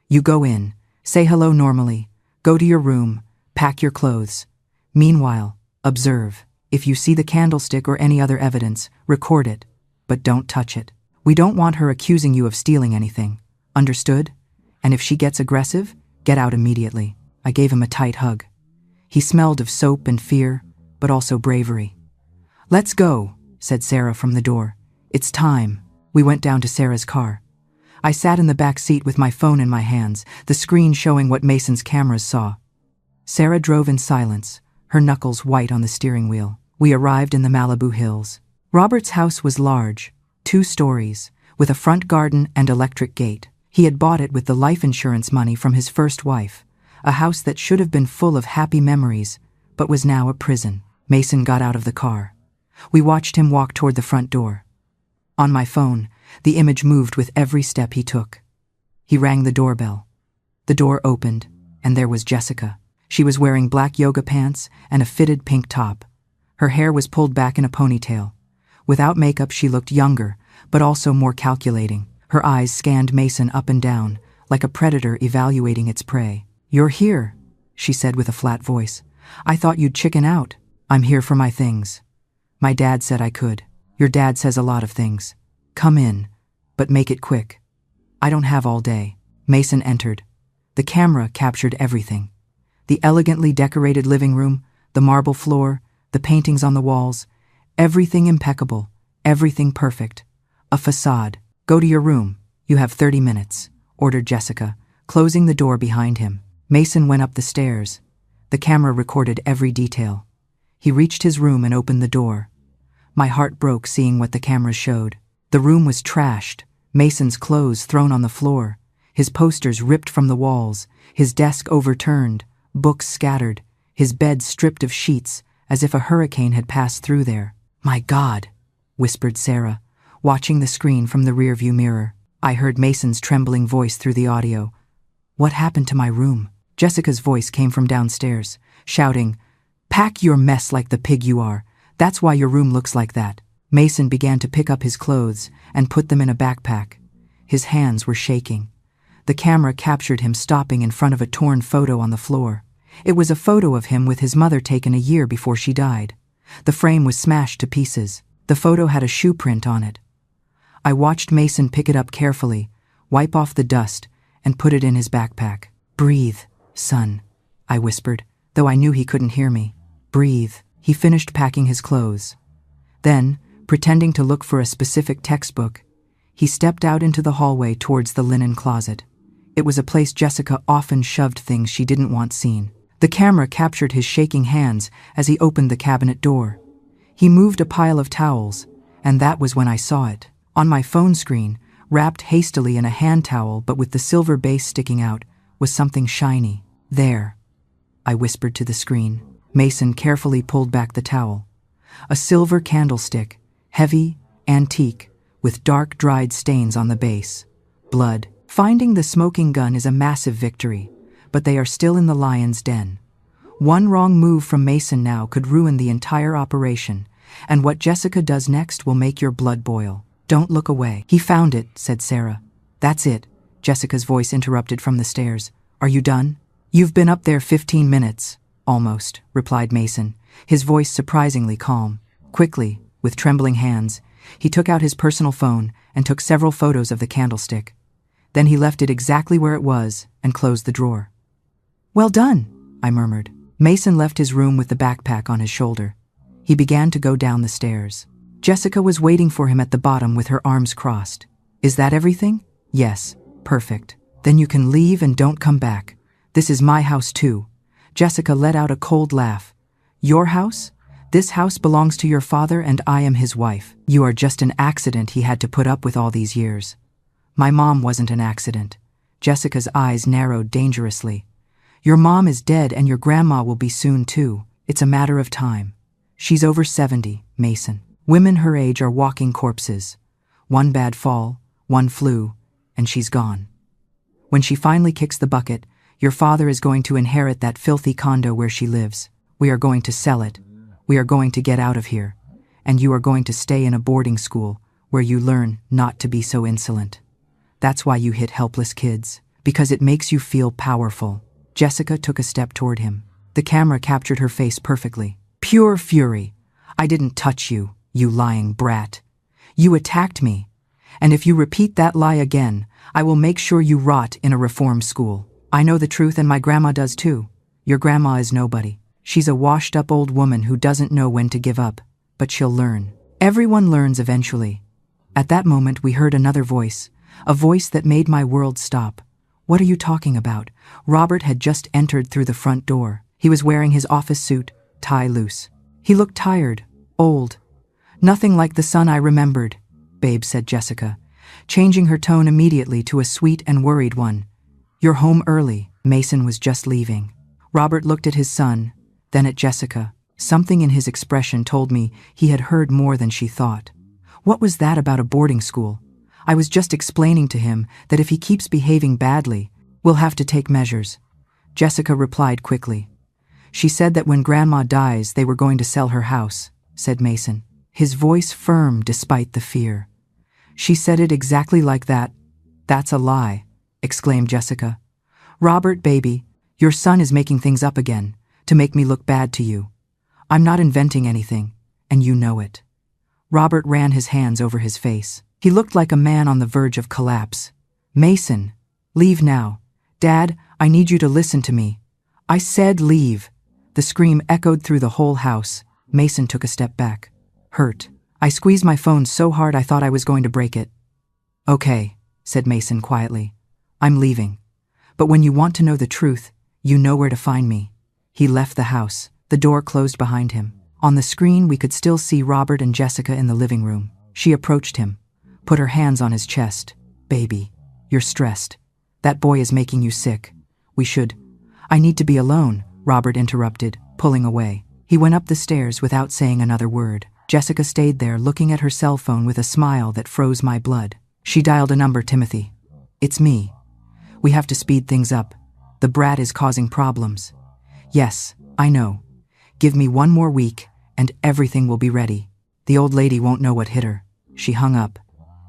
"You go in, say hello normally, go to your room, pack your clothes. Meanwhile, observe. If you see the candlestick or any other evidence, record it, but don't touch it. We don't want her accusing you of stealing anything. Understood? And if she gets aggressive, get out immediately." I gave him a tight hug. He smelled of soap and fear, but also bravery. "Let's go," said Sarah from the door. "It's time." We went down to Sarah's car. I sat in the back seat with my phone in my hands, the screen showing what Mason's cameras saw. Sarah drove in silence, her knuckles white on the steering wheel. We arrived in the Malibu Hills. Robert's house was large, 2 stories, with a front garden and electric gate. He had bought it with the life insurance money from his first wife, a house that should have been full of happy memories, but was now a prison. Mason got out of the car. We watched him walk toward the front door. On my phone, the image moved with every step he took. He rang the doorbell. The door opened, and there was Jessica. She was wearing black yoga pants and a fitted pink top. Her hair was pulled back in a ponytail. Without makeup, she looked younger, but also more calculating. Her eyes scanned Mason up and down, like a predator evaluating its prey. "You're here," she said with a flat voice. "I thought you'd chicken out." "I'm here for my things. My dad said I could." "Your dad says a lot of things. Come in, but make it quick. I don't have all day." Mason entered. The camera captured everything. The elegantly decorated living room, The marble floor, the paintings on the walls, everything impeccable, everything perfect. A facade. "Go to your room. You have 30 minutes, ordered Jessica, closing the door behind him. Mason went up the stairs. The camera recorded every detail. He reached his room and opened the door. My heart broke seeing what the cameras showed. The room was trashed, Mason's clothes thrown on the floor, his posters ripped from the walls, his desk overturned, books scattered, his bed stripped of sheets as if a hurricane had passed through there. "My God," whispered Sarah, watching the screen from the rearview mirror. I heard Mason's trembling voice through the audio. "What happened to my room?" Jessica's voice came from downstairs, shouting, "Pack your mess like the pig you are. That's why your room looks like that." Mason began to pick up his clothes and put them in a backpack. His hands were shaking. The camera captured him stopping in front of a torn photo on the floor. It was a photo of him with his mother taken a year before she died. The frame was smashed to pieces. The photo had a shoe print on it. I watched Mason pick it up carefully, wipe off the dust, and put it in his backpack. "Breathe, son," I whispered, though I knew he couldn't hear me. "Breathe." He finished packing his clothes. Then, pretending to look for a specific textbook, he stepped out into the hallway towards the linen closet. It was a place Jessica often shoved things she didn't want seen. The camera captured his shaking hands as he opened the cabinet door. He moved a pile of towels, and that was when I saw it. On my phone screen, wrapped hastily in a hand towel but with the silver base sticking out, was something shiny. "There," I whispered to the screen. Mason carefully pulled back the towel. A silver candlestick, heavy, antique, with dark dried stains on the base. Blood. Finding the smoking gun is a massive victory, but they are still in the lion's den. One wrong move from Mason now could ruin the entire operation, and what Jessica does next will make your blood boil. "Don't look away." "He found it," said Sarah. "That's it," Jessica's voice interrupted from the stairs. "Are you done?" "You've been up there 15 minutes. Almost," replied Mason, his voice surprisingly calm. Quickly, with trembling hands, he took out his personal phone and took several photos of the candlestick. Then he left it exactly where it was and closed the drawer. "Well done," I murmured. Mason left his room with the backpack on his shoulder. He began to go down the stairs. Jessica was waiting for him at the bottom with her arms crossed. "Is that everything?" "Yes." "Perfect. Then you can leave and don't come back. This is my house too." Jessica let out a cold laugh. "Your house? This house belongs to your father and I am his wife. You are just an accident he had to put up with all these years." "My mom wasn't an accident." Jessica's eyes narrowed dangerously. "Your mom is dead and your grandma will be soon too. It's a matter of time. She's over 70, Mason. Women her age are walking corpses. One bad fall, one flu, and she's gone. When she finally kicks the bucket, your father is going to inherit that filthy condo where she lives. We are going to sell it. We are going to get out of here. And you are going to stay in a boarding school where you learn not to be so insolent. That's why you hit helpless kids, because it makes you feel powerful." Jessica took a step toward him. The camera captured her face perfectly. "Pure fury. I didn't touch you, you lying brat. You attacked me. And if you repeat that lie again, I will make sure you rot in a reform school. I know the truth and my grandma does too. Your grandma is nobody. She's a washed-up old woman who doesn't know when to give up, but she'll learn. Everyone learns eventually." At that moment we heard another voice, a voice that made my world stop. "What are you talking about?" Robert had just entered through the front door. He was wearing his office suit, tie loose. He looked tired, old. "Nothing like the son I remembered," babe, said Jessica, changing her tone immediately to a sweet and worried one. "You're home early." Mason was just leaving. Robert looked at his son, then at Jessica. Something in his expression told me he had heard more than she thought. What was that about a boarding school? I was just explaining to him that if he keeps behaving badly, we'll have to take measures. Jessica replied quickly. "She said that when Grandma dies, they were going to sell her house," said Mason, his voice firm despite the fear. "She said it exactly like that." "That's a lie," exclaimed Jessica. "Robert, baby, your son is making things up again, to make me look bad to you. I'm not inventing anything, and you know it." Robert ran his hands over his face. He looked like a man on the verge of collapse. "Mason, leave now. Dad, I need you to listen to me. I said leave." The scream echoed through the whole house. Mason took a step back. Hurt. I squeezed my phone so hard I thought I was going to break it. Okay, said Mason quietly. I'm leaving. But when you want to know the truth, you know where to find me. He left the house. The door closed behind him. On the screen, we could still see Robert and Jessica in the living room. She approached him, put her hands on his chest. Baby, you're stressed. That boy is making you sick. I need to be alone, Robert interrupted, pulling away. He went up the stairs without saying another word. Jessica stayed there looking at her cell phone with a smile that froze my blood. She dialed a number. Timothy. It's me. We have to speed things up. The brat is causing problems. Yes, I know. Give me 1 more week, and everything will be ready. The old lady won't know what hit her. She hung up,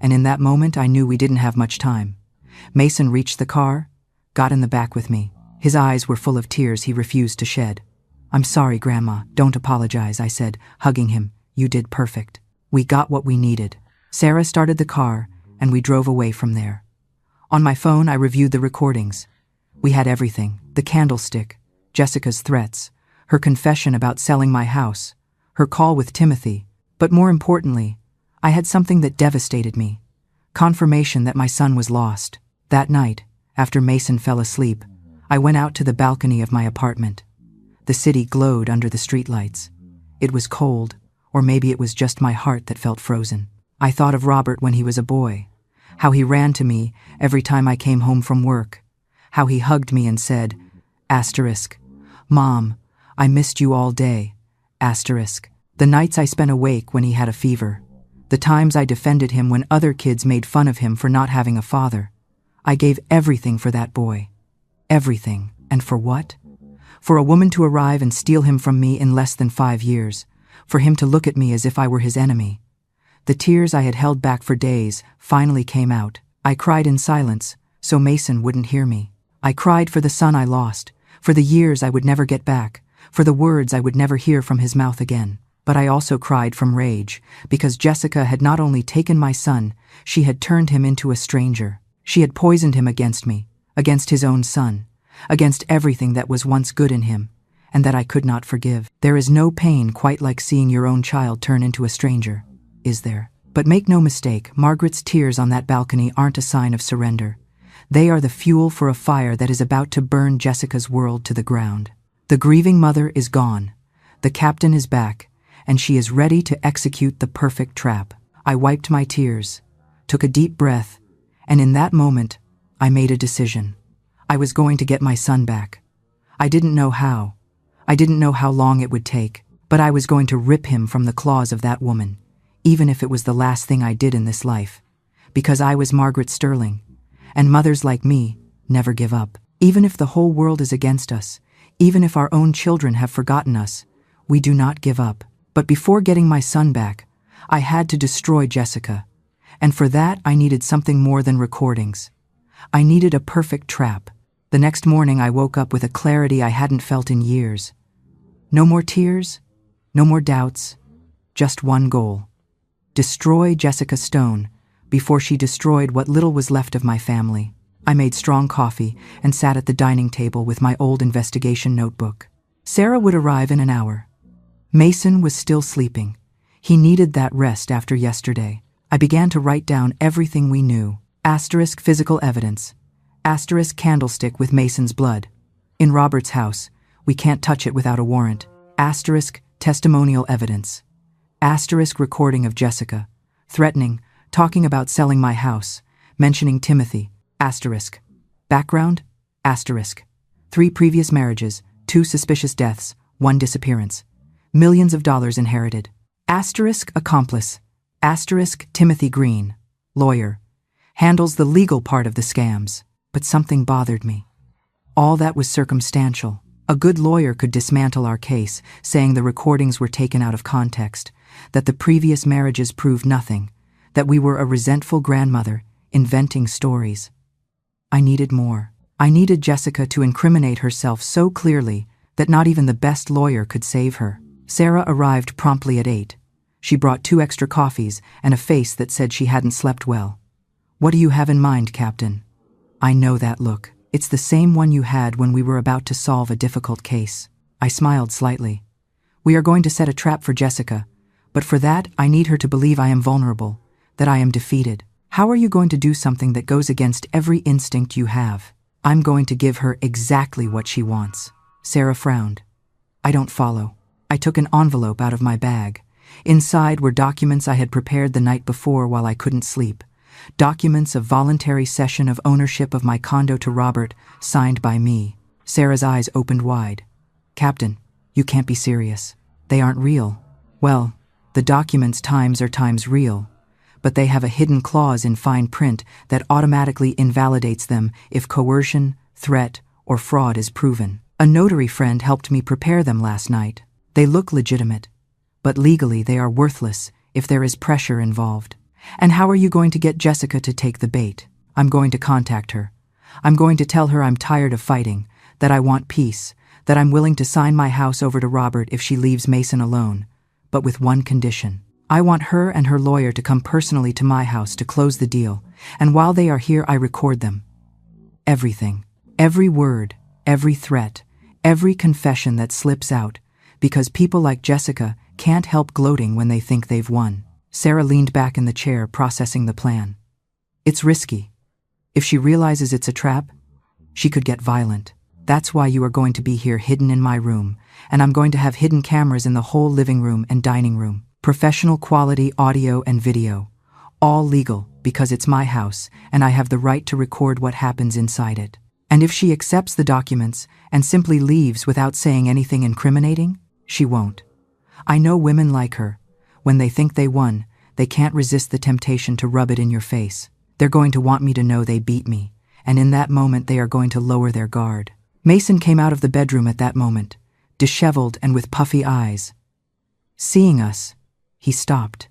and in that moment I knew we didn't have much time. Mason reached the car, got in the back with me. His eyes were full of tears he refused to shed. I'm sorry, Grandma. Don't apologize, I said, hugging him. You did perfect. We got what we needed. Sarah started the car, and we drove away from there. On my phone, I reviewed the recordings. We had everything. The candlestick, Jessica's threats, her confession about selling my house, her call with Timothy. But more importantly, I had something that devastated me. Confirmation that my son was lost. That night, after Mason fell asleep, I went out to the balcony of my apartment. The city glowed under the streetlights. It was cold, or maybe it was just my heart that felt frozen. I thought of Robert when he was a boy, how he ran to me every time I came home from work, how he hugged me and said, Mom, I missed you all day, the nights I spent awake when he had a fever, the times I defended him when other kids made fun of him for not having a father. I gave everything for that boy. Everything. And for what? For a woman to arrive and steal him from me in less than 5 years, for him to look at me as if I were his enemy. The tears I had held back for days finally came out. I cried in silence, so Mason wouldn't hear me. I cried for the son I lost, for the years I would never get back, for the words I would never hear from his mouth again. But I also cried from rage, because Jessica had not only taken my son, she had turned him into a stranger. She had poisoned him against me, against his own son, against everything that was once good in him, and that I could not forgive. There is no pain quite like seeing your own child turn into a stranger, is there? But make no mistake, Margaret's tears on that balcony aren't a sign of surrender. They are the fuel for a fire that is about to burn Jessica's world to the ground. The grieving mother is gone. The captain is back, and she is ready to execute the perfect trap. I wiped my tears, took a deep breath, and in that moment, I made a decision. I was going to get my son back. I didn't know how. I didn't know how long it would take, but I was going to rip him from the claws of that woman, even if it was the last thing I did in this life. Because I was Margaret Sterling, and mothers like me never give up. Even if the whole world is against us, even if our own children have forgotten us, we do not give up. But before getting my son back, I had to destroy Jessica, and for that I needed something more than recordings. I needed a perfect trap. The next morning I woke up with a clarity I hadn't felt in years. No more tears, no more doubts, just one goal. Destroy Jessica Stone before she destroyed what little was left of my family. I made strong coffee and sat at the dining table with my old investigation notebook. Sarah would arrive in an hour. Mason was still sleeping. He needed that rest after yesterday. I began to write down everything we knew. Asterisk physical evidence. Asterisk candlestick with Mason's blood. In Robert's house, we can't touch it without a warrant. Asterisk testimonial evidence. Asterisk recording of Jessica. Threatening, talking about selling my house, mentioning Timothy. Asterisk. Background. Asterisk. 3 previous marriages, 2 suspicious deaths, 1 disappearance. Millions of dollars inherited. Asterisk accomplice. Asterisk Timothy Green, lawyer. Handles the legal part of the scams. But something bothered me. All that was circumstantial. A good lawyer could dismantle our case, saying the recordings were taken out of context, that the previous marriages proved nothing, that we were a resentful grandmother, inventing stories. I needed more. I needed Jessica to incriminate herself so clearly that not even the best lawyer could save her. Sarah arrived promptly at 8. She brought 2 extra coffees and a face that said she hadn't slept well. What do you have in mind, Captain? I know that look. It's the same one you had when we were about to solve a difficult case. I smiled slightly. We are going to set a trap for Jessica, but for that I need her to believe I am vulnerable, that I am defeated. How are you going to do something that goes against every instinct you have? I'm going to give her exactly what she wants. Sarah frowned. I don't follow. I took an envelope out of my bag. Inside were documents I had prepared the night before while I couldn't sleep. Documents of voluntary cession of ownership of my condo to Robert, signed by me. Sarah's eyes opened wide. Captain, you can't be serious. They aren't real. Well, the documents times are times real, but they have a hidden clause in fine print that automatically invalidates them if coercion, threat, or fraud is proven. A notary friend helped me prepare them last night. They look legitimate, but legally they are worthless if there is pressure involved. And how are you going to get Jessica to take the bait? I'm going to contact her. I'm going to tell her I'm tired of fighting, that I want peace, that I'm willing to sign my house over to Robert if she leaves Mason alone, but with one condition. I want her and her lawyer to come personally to my house to close the deal, and while they are here I record them. Everything. Every word, every threat, every confession that slips out, because people like Jessica can't help gloating when they think they've won. Sarah leaned back in the chair, processing the plan. It's risky. If she realizes it's a trap, she could get violent. That's why you are going to be here hidden in my room, and I'm going to have hidden cameras in the whole living room and dining room. Professional quality audio and video. All legal, because it's my house, and I have the right to record what happens inside it. And if she accepts the documents and simply leaves without saying anything incriminating, she won't. I know women like her. When they think they won, they can't resist the temptation to rub it in your face. They're going to want me to know they beat me, and in that moment they are going to lower their guard. Mason came out of the bedroom at that moment, disheveled and with puffy eyes. Seeing us, he stopped.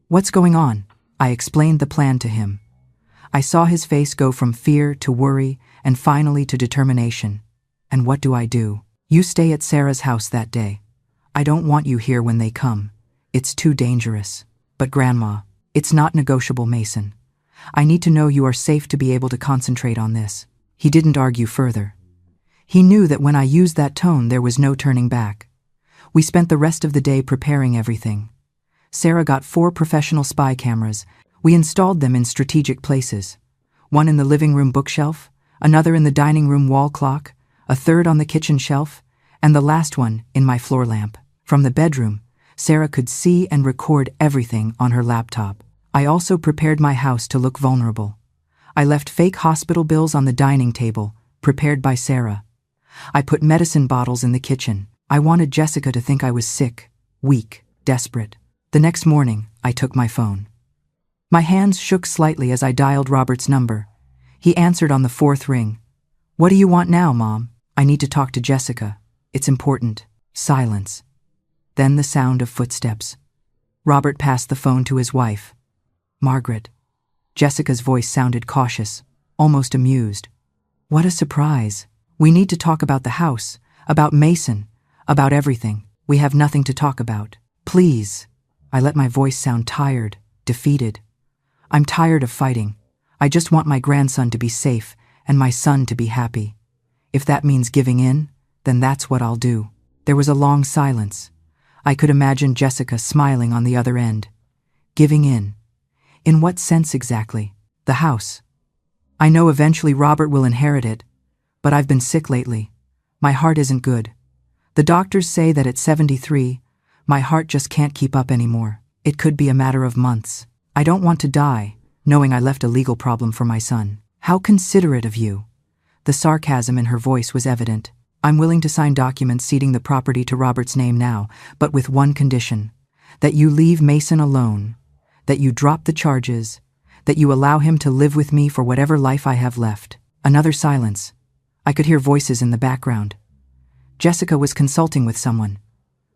What's going on? I explained the plan to him. I saw his face go from fear to worry and finally to determination. And what do? You stay at Sarah's house that day. I don't want you here when they come. It's too dangerous. But Grandma, it's not negotiable, Mason. I need to know you are safe to be able to concentrate on this. He didn't argue further. He knew that when I used that tone there was no turning back. We spent the rest of the day preparing everything. Sarah got 4 professional spy cameras. We installed them in strategic places. One in the living room bookshelf, another in the dining room wall clock, a third on the kitchen shelf, and the last one in my floor lamp. From the bedroom, Sarah could see and record everything on her laptop. I also prepared my house to look vulnerable. I left fake hospital bills on the dining table, prepared by Sarah. I put medicine bottles in the kitchen. I wanted Jessica to think I was sick, weak, desperate. The next morning, I took my phone. My hands shook slightly as I dialed Robert's number. He answered on the 4th ring. What do you want now, Mom? I need to talk to Jessica. It's important. Silence. Then the sound of footsteps. Robert passed the phone to his wife. Margaret. Jessica's voice sounded cautious, almost amused. What a surprise. We need to talk about the house, about Mason, about everything. We have nothing to talk about. Please. I let my voice sound tired, defeated. I'm tired of fighting. I just want my grandson to be safe and my son to be happy. If that means giving in, then that's what I'll do. There was a long silence. I could imagine Jessica smiling on the other end. Giving in. In what sense exactly? The house. I know eventually Robert will inherit it, but I've been sick lately. My heart isn't good. The doctors say that at 73, my heart just can't keep up anymore. It could be a matter of months. I don't want to die, knowing I left a legal problem for my son. How considerate of you. The sarcasm in her voice was evident. I'm willing to sign documents ceding the property to Robert's name now, but with one condition. That you leave Mason alone. That you drop the charges. That you allow him to live with me for whatever life I have left. Another silence. I could hear voices in the background. Jessica was consulting with someone.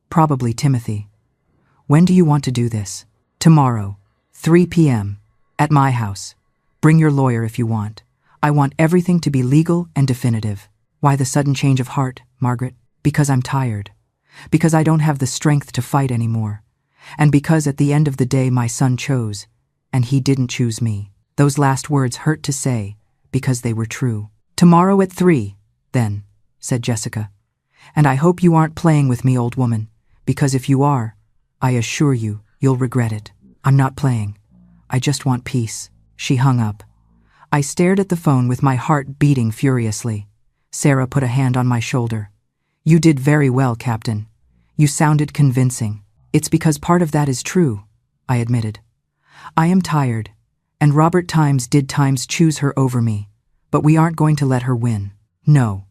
Probably Timothy. When do you want to do this? Tomorrow, 3 p.m., at my house. Bring your lawyer if you want. I want everything to be legal and definitive. Why the sudden change of heart, Margaret? Because I'm tired. Because I don't have the strength to fight anymore. And because at the end of the day my son chose, and he didn't choose me. Those last words hurt to say, because they were true. Tomorrow at 3, then, said Jessica. And I hope you aren't playing with me, old woman, because if you are, I assure you, you'll regret it. I'm not playing. I just want peace." She hung up. I stared at the phone with my heart beating furiously. Sarah put a hand on my shoulder. "You did very well, Captain. You sounded convincing." "It's because part of that is true," I admitted. "I am tired, and Robert did choose her over me, but we aren't going to let her win. No.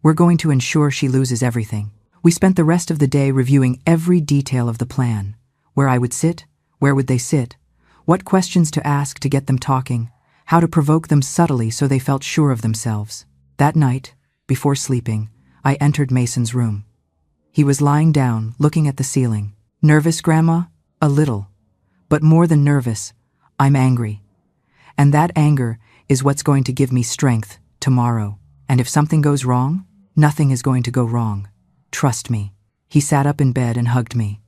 We're going to ensure she loses everything." We spent the rest of the day reviewing every detail of the plan. Where I would sit, where would they sit, what questions to ask to get them talking, how to provoke them subtly so they felt sure of themselves. That night, before sleeping, I entered Mason's room. He was lying down, looking at the ceiling. "Nervous, Grandma?" "A little. But more than nervous, I'm angry. And that anger is what's going to give me strength tomorrow. And if something goes wrong, nothing is going to go wrong. Trust me." He sat up in bed and hugged me.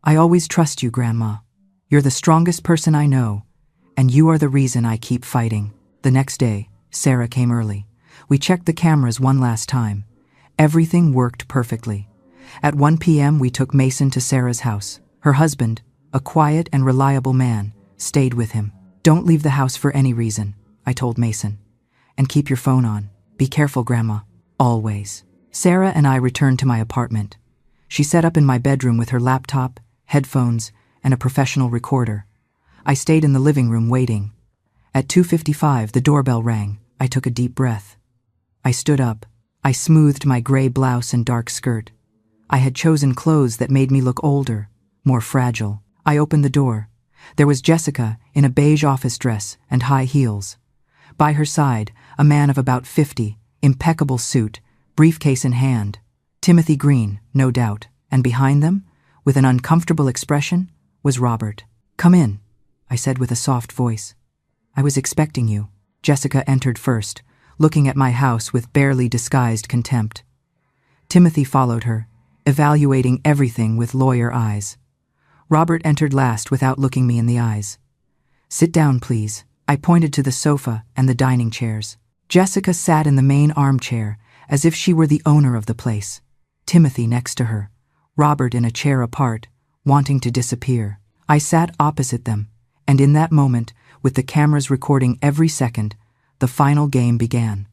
"I always trust you, Grandma. You're the strongest person I know, and you are the reason I keep fighting." The next day, Sarah came early. We checked the cameras one last time. Everything worked perfectly. At 1 p.m. we took Mason to Sarah's house. Her husband, a quiet and reliable man, stayed with him. "Don't leave the house for any reason," I told Mason. "And keep your phone on. Be careful, Grandma. Always." Sarah and I returned to my apartment. She set up in my bedroom with her laptop, headphones, and a professional recorder. I stayed in the living room waiting. At 2:55, the doorbell rang. I took a deep breath. I stood up. I smoothed my gray blouse and dark skirt. I had chosen clothes that made me look older, more fragile. I opened the door. There was Jessica in a beige office dress and high heels. By her side, a man of about 50, impeccable suit, briefcase in hand. Timothy Green, no doubt. And behind them, with an uncomfortable expression, was Robert. "Come in," I said with a soft voice. "I was expecting you." Jessica entered first, looking at my house with barely disguised contempt. Timothy followed her, evaluating everything with lawyer eyes. Robert entered last without looking me in the eyes. "Sit down, please." I pointed to the sofa and the dining chairs. Jessica sat in the main armchair, as if she were the owner of the place. Timothy next to her, Robert in a chair apart, wanting to disappear. I sat opposite them, and in that moment, with the cameras recording every second, the final game began.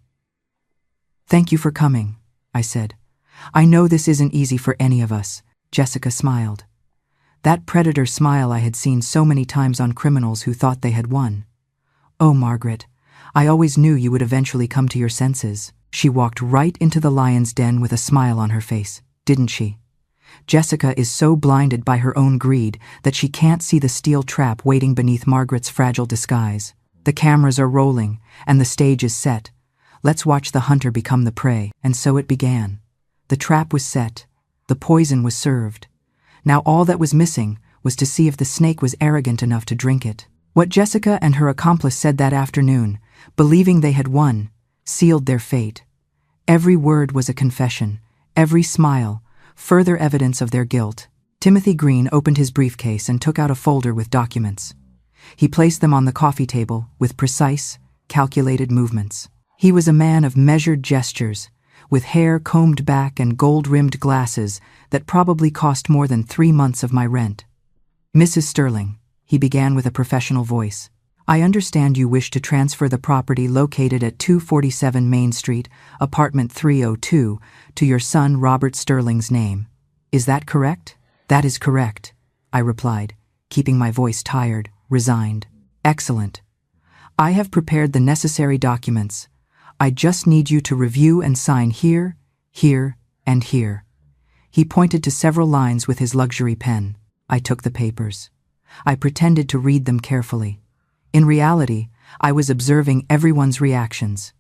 "Thank you for coming," I said. "I know this isn't easy for any of us." Jessica smiled. That predator smile I had seen so many times on criminals who thought they had won. "Oh, Margaret, I always knew you would eventually come to your senses." She walked right into the lion's den with a smile on her face, didn't she? Jessica is so blinded by her own greed that she can't see the steel trap waiting beneath Margaret's fragile disguise. The cameras are rolling, and the stage is set. Let's watch the hunter become the prey. And so it began. The trap was set. The poison was served. Now all that was missing was to see if the snake was arrogant enough to drink it. What Jessica and her accomplice said that afternoon, believing they had won, sealed their fate. Every word was a confession, every smile, further evidence of their guilt. Timothy Green opened his briefcase and took out a folder with documents. He placed them on the coffee table with precise, calculated movements. He was a man of measured gestures, with hair combed back and gold-rimmed glasses that probably cost more than 3 months of my rent. "Mrs. Sterling," he began with a professional voice, "I understand you wish to transfer the property located at 247 Main Street, apartment 302, to your son Robert Sterling's name. Is that correct?" "That is correct," I replied, keeping my voice tired, resigned. "Excellent. I have prepared the necessary documents. I just need you to review and sign here, here, and here." He pointed to several lines with his luxury pen. I took the papers. I pretended to read them carefully. In reality, I was observing everyone's reactions.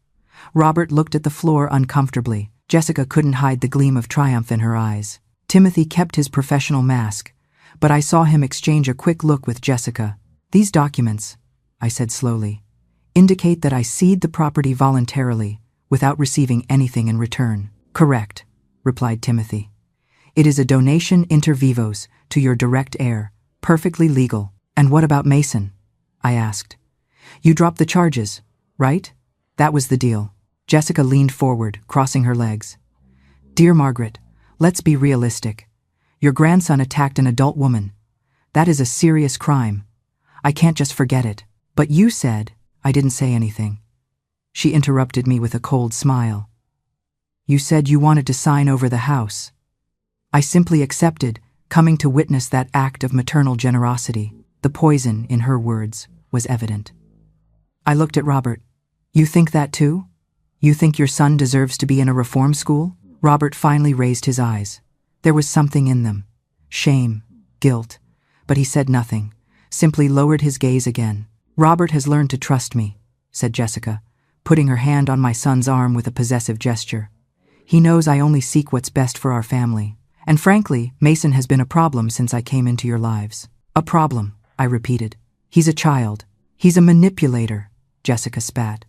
Robert looked at the floor uncomfortably. Jessica couldn't hide the gleam of triumph in her eyes. Timothy kept his professional mask, but I saw him exchange a quick look with Jessica. "These documents," I said slowly, "indicate that I cede the property voluntarily, without receiving anything in return." "Correct," replied Timothy. "It is a donation inter vivos to your direct heir, perfectly legal." "And what about Mason?" I asked. "You dropped the charges, right?" "That was the deal." Jessica leaned forward, crossing her legs. Dear Margaret, let's be realistic. Your grandson attacked an adult woman. That is a serious crime. I can't just forget it. But you said, I didn't say anything. She interrupted me with a cold smile. You said you wanted to sign over the house. I simply accepted, coming to witness that act of maternal generosity. The poison, in her words, was evident. I looked at Robert. You think that too? You think your son deserves to be in a reform school? Robert finally raised his eyes. There was something in them. Shame, guilt. But he said nothing, simply lowered his gaze again. Robert has learned to trust me, said Jessica, putting her hand on my son's arm with a possessive gesture. He knows I only seek what's best for our family. And frankly, Mason has been a problem since I came into your lives. A problem, I repeated. He's a child. He's a manipulator, Jessica spat.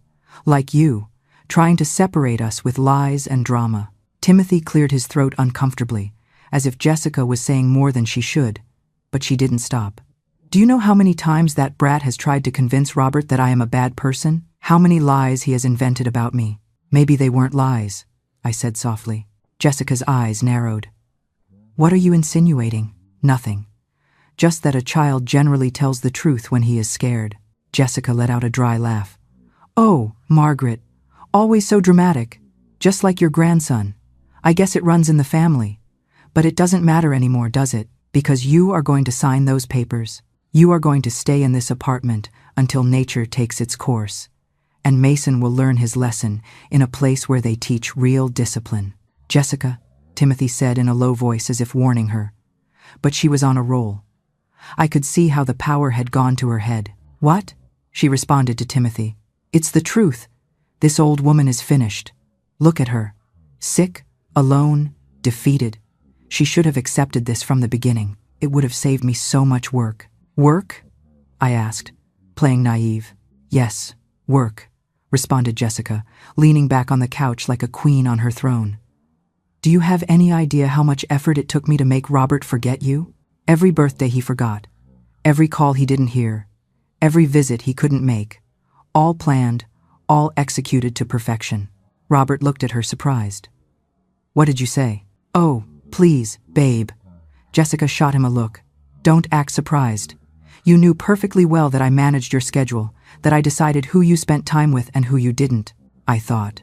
Like you, trying to separate us with lies and drama. Timothy cleared his throat uncomfortably, as if Jessica was saying more than she should, but she didn't stop. Do you know how many times that brat has tried to convince Robert that I am a bad person? How many lies he has invented about me? Maybe they weren't lies, I said softly. Jessica's eyes narrowed. What are you insinuating? Nothing. Just that a child generally tells the truth when he is scared. Jessica let out a dry laugh. Oh, Margaret, always so dramatic, just like your grandson. I guess it runs in the family. But it doesn't matter anymore, does it? Because you are going to sign those papers. You are going to stay in this apartment until nature takes its course. And Mason will learn his lesson in a place where they teach real discipline. Jessica, Timothy said in a low voice as if warning her. But she was on a roll. I could see how the power had gone to her head. What? She responded to Timothy. It's the truth. This old woman is finished. Look at her. Sick, alone, defeated. She should have accepted this from the beginning. It would have saved me so much work. Work? I asked, playing naive. Yes, work, responded Jessica, leaning back on the couch like a queen on her throne. Do you have any idea how much effort it took me to make Robert forget you? Every birthday he forgot. Every call he didn't hear. Every visit he couldn't make. All planned, all executed to perfection. Robert looked at her surprised. What did you say? Oh, please, babe. Jessica shot him a look. Don't act surprised. You knew perfectly well that I managed your schedule, that I decided who you spent time with and who you didn't, I thought.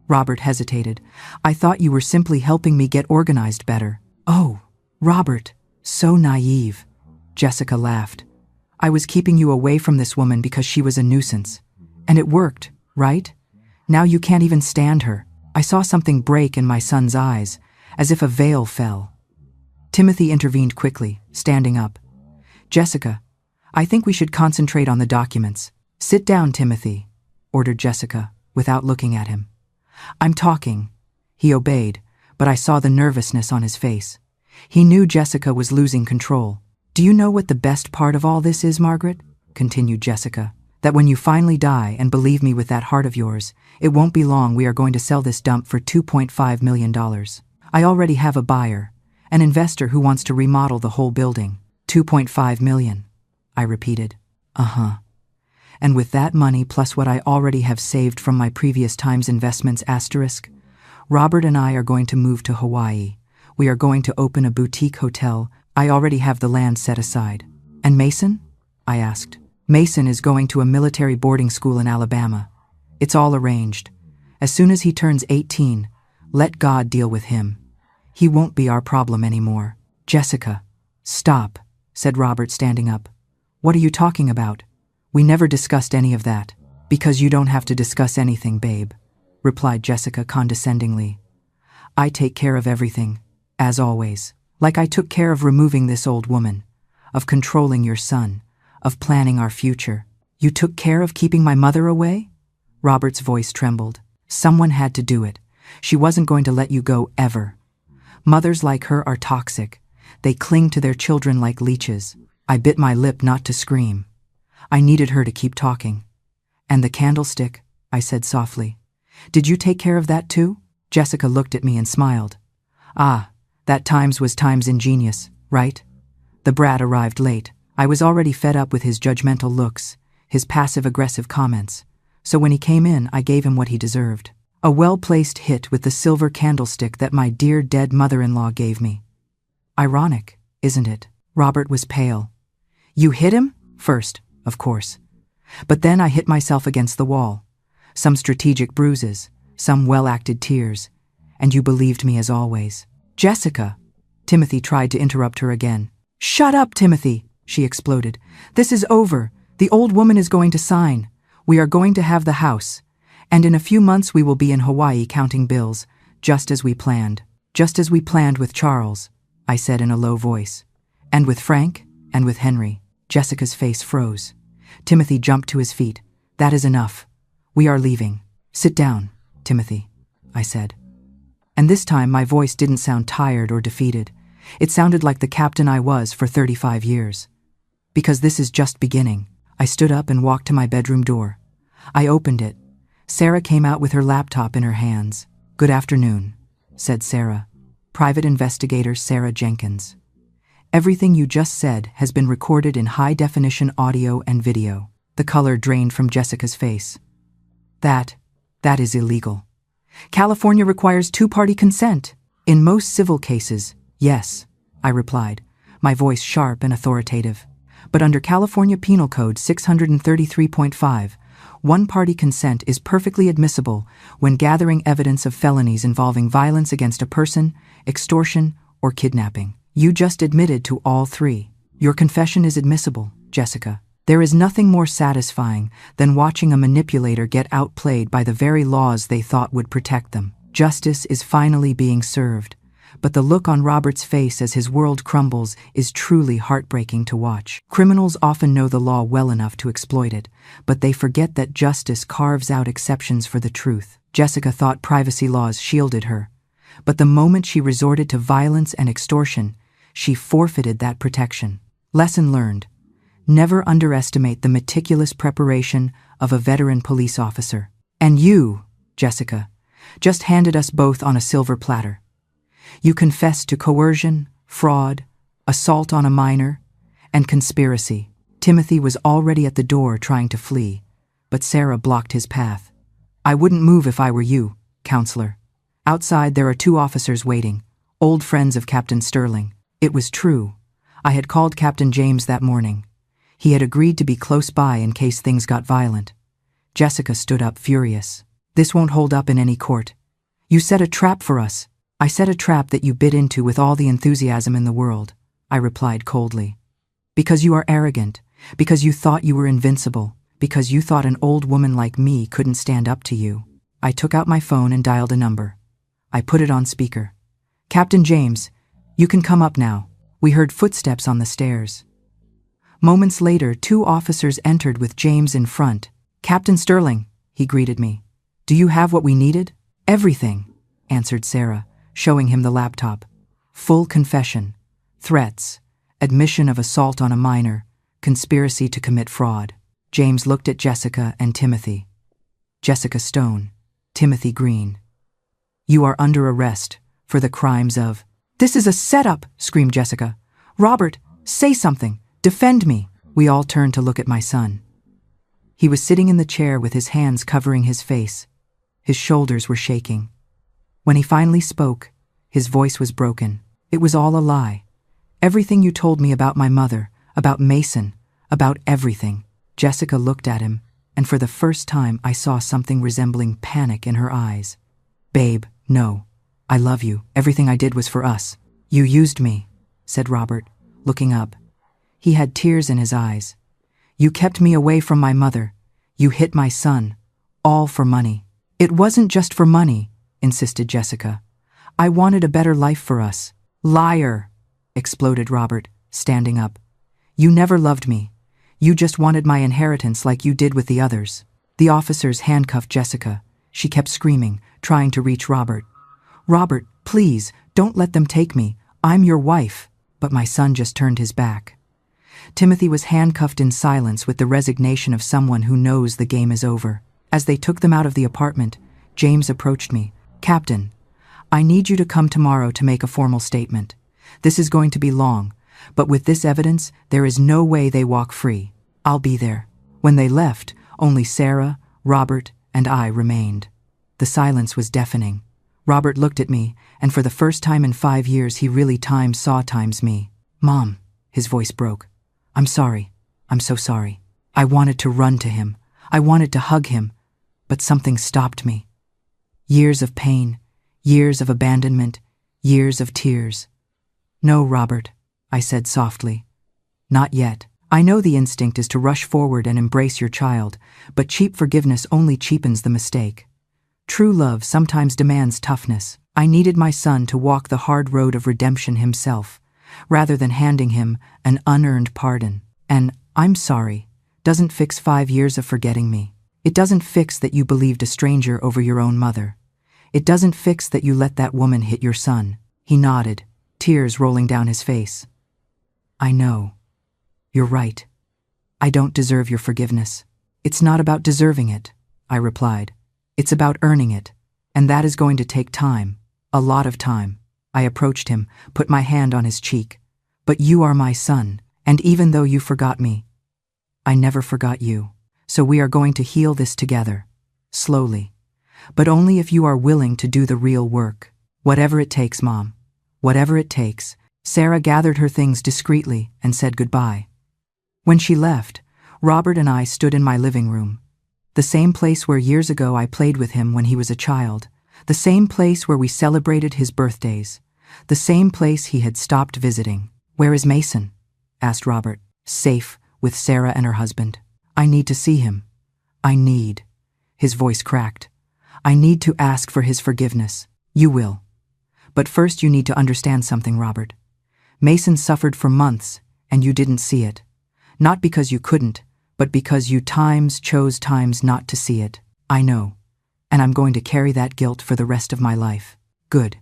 Robert hesitated. I thought you were simply helping me get organized better. Oh, Robert, so naive. Jessica laughed. I was keeping you away from this woman because she was a nuisance. And it worked, right? Now you can't even stand her. I saw something break in my son's eyes, as if a veil fell. Timothy intervened quickly, standing up. Jessica, I think we should concentrate on the documents. Sit down, Timothy, ordered Jessica, without looking at him. I'm talking. He obeyed, but I saw the nervousness on his face. He knew Jessica was losing control. Do you know what the best part of all this is, Margaret? Continued Jessica. That when you finally die, and believe me with that heart of yours, it won't be long we are going to sell this dump for $2.5 million. I already have a buyer, an investor who wants to remodel the whole building. $2.5 million, I repeated. Uh-huh. And with that money plus what I already have saved from my previous time's investments asterisk, Robert and I are going to move to Hawaii. We are going to open a boutique hotel. I already have the land set aside. And Mason? I asked. Mason is going to a military boarding school in Alabama. It's all arranged. As soon as he turns 18, let God deal with him. He won't be our problem anymore. Jessica, stop, said Robert, standing up. What are you talking about? We never discussed any of that. Because you don't have to discuss anything, babe, replied Jessica condescendingly. I take care of everything, as always. Like I took care of removing this old woman, of controlling your son, of planning our future. You took care of keeping my mother away? Robert's voice trembled. Someone had to do it. She wasn't going to let you go ever. Mothers like her are toxic. They cling to their children like leeches. I bit my lip not to scream. I needed her to keep talking. And the candlestick, I said softly. Did you take care of that too? Jessica looked at me and smiled. Ah, that times was times ingenious, right? The brat arrived late. I was already fed up with his judgmental looks, his passive-aggressive comments. So when he came in, I gave him what he deserved. A well-placed hit with the silver candlestick that my dear dead mother-in-law gave me. Ironic, isn't it? Robert was pale. You hit him? First, of course. But then I hit myself against the wall. Some strategic bruises, some well-acted tears, and you believed me as always. Jessica. Timothy tried to interrupt her again. Shut up, Timothy, she exploded. This is over. The old woman is going to sign. We are going to have the house. And in a few months we will be in Hawaii counting bills, just as we planned. Just as we planned with Charles, I said in a low voice. And with Frank, and with Henry. Jessica's face froze. Timothy jumped to his feet. That is enough. We are leaving. Sit down, Timothy, I said. And this time my voice didn't sound tired or defeated. It sounded like the captain I was for 35 years. Because this is just beginning. I stood up and walked to my bedroom door. I opened it. Sarah came out with her laptop in her hands. Good afternoon, said Sarah. Private Investigator Sarah Jenkins. Everything you just said has been recorded in high-definition audio and video. The color drained from Jessica's face. That is illegal. California requires two-party consent. In most civil cases, yes, I replied, my voice sharp and authoritative. But under California Penal Code 633.5, one-party consent is perfectly admissible when gathering evidence of felonies involving violence against a person, extortion, or kidnapping. You just admitted to all three. Your confession is admissible, Jessica. There is nothing more satisfying than watching a manipulator get outplayed by the very laws they thought would protect them. Justice is finally being served, but the look on Robert's face as his world crumbles is truly heartbreaking to watch. Criminals often know the law well enough to exploit it, but they forget that justice carves out exceptions for the truth. Jessica thought privacy laws shielded her, but the moment she resorted to violence and extortion, she forfeited that protection. Lesson learned. Never underestimate the meticulous preparation of a veteran police officer. And you, Jessica, just handed us both on a silver platter. You confessed to coercion, fraud, assault on a minor, and conspiracy. Timothy was already at the door trying to flee, but Sarah blocked his path. I wouldn't move if I were you, counselor. Outside there are two officers waiting, old friends of Captain Sterling. It was true. I had called Captain James that morning. He had agreed to be close by in case things got violent. Jessica stood up furious. This won't hold up in any court. You set a trap for us. I set a trap that you bit into with all the enthusiasm in the world, I replied coldly. Because you are arrogant, because you thought you were invincible, because you thought an old woman like me couldn't stand up to you. I took out my phone and dialed a number. I put it on speaker. Captain James, you can come up now. We heard footsteps on the stairs. Moments later, two officers entered with James in front. Captain Sterling, he greeted me. Do you have what we needed? Everything, answered Sarah, showing him the laptop. Full confession, threats, admission of assault on a minor, conspiracy to commit fraud. James looked at Jessica and Timothy. Jessica Stone, Timothy Green. You are under arrest for the crimes of... This is a setup, screamed Jessica. Robert, say something. Defend me. We all turned to look at my son. He was sitting in the chair with his hands covering his face. His shoulders were shaking. When he finally spoke, his voice was broken. It was all a lie. Everything you told me about my mother, about Mason, about everything. Jessica looked at him, and for the first time I saw something resembling panic in her eyes. Babe, no. I love you. Everything I did was for us. You used me, said Robert, looking up. He had tears in his eyes. You kept me away from my mother. You hit my son. All for money. It wasn't just for money, insisted Jessica. I wanted a better life for us. Liar, exploded Robert, standing up. You never loved me. You just wanted my inheritance like you did with the others. The officers handcuffed Jessica. She kept screaming, trying to reach Robert. Robert, please, don't let them take me. I'm your wife. But my son just turned his back. Timothy was handcuffed in silence with the resignation of someone who knows the game is over. As they took them out of the apartment, James approached me. Captain, I need you to come tomorrow to make a formal statement. This is going to be long, but with this evidence, there is no way they walk free. I'll be there. When they left, only Sarah, Robert, and I remained. The silence was deafening. Robert looked at me, and for the first time in 5 years he really saw times me. "Mom," his voice broke. "I'm sorry. I'm so sorry." I wanted to run to him. I wanted to hug him, but something stopped me. Years of pain, years of abandonment, years of tears. "No, Robert," I said softly. "Not yet. I know the instinct is to rush forward and embrace your child, but cheap forgiveness only cheapens the mistake. True love sometimes demands toughness. I needed my son to walk the hard road of redemption himself, rather than handing him an unearned pardon. And 'I'm sorry' doesn't fix 5 years of forgetting me. It doesn't fix that you believed a stranger over your own mother. It doesn't fix that you let that woman hit your son." He nodded, tears rolling down his face. "I know. You're right. I don't deserve your forgiveness." "It's not about deserving it," I replied. "It's about earning it, and that is going to take time, a lot of time." I approached him, put my hand on his cheek. "But you are my son, and even though you forgot me, I never forgot you. So we are going to heal this together, slowly. But only if you are willing to do the real work. Whatever it takes, Mom. Whatever it takes." Sarah gathered her things discreetly and said goodbye. When she left, Robert and I stood in my living room. The same place where years ago I played with him when he was a child. The same place where we celebrated his birthdays. The same place he had stopped visiting. "Where is Mason?" asked Robert. "Safe, with Sarah and her husband. I need to see him. I need." His voice cracked. "I need to ask for his forgiveness." "You will. But first you need to understand something, Robert. Mason suffered for months, and you didn't see it. Not because you couldn't, but because you chose not to see it. I know. And I'm going to carry that guilt for the rest of my life." "Good.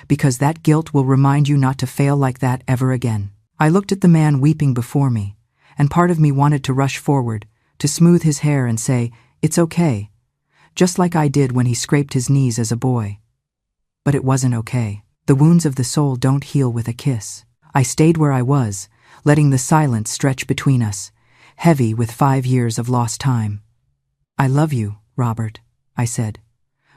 Because that guilt will remind you not to fail like that ever again." I looked at the man weeping before me, and part of me wanted to rush forward, to smooth his hair and say, "It's okay," just like I did when he scraped his knees as a boy. But it wasn't okay. The wounds of the soul don't heal with a kiss. I stayed where I was, letting the silence stretch between us, heavy with 5 years of lost time. "I love you, Robert," I said,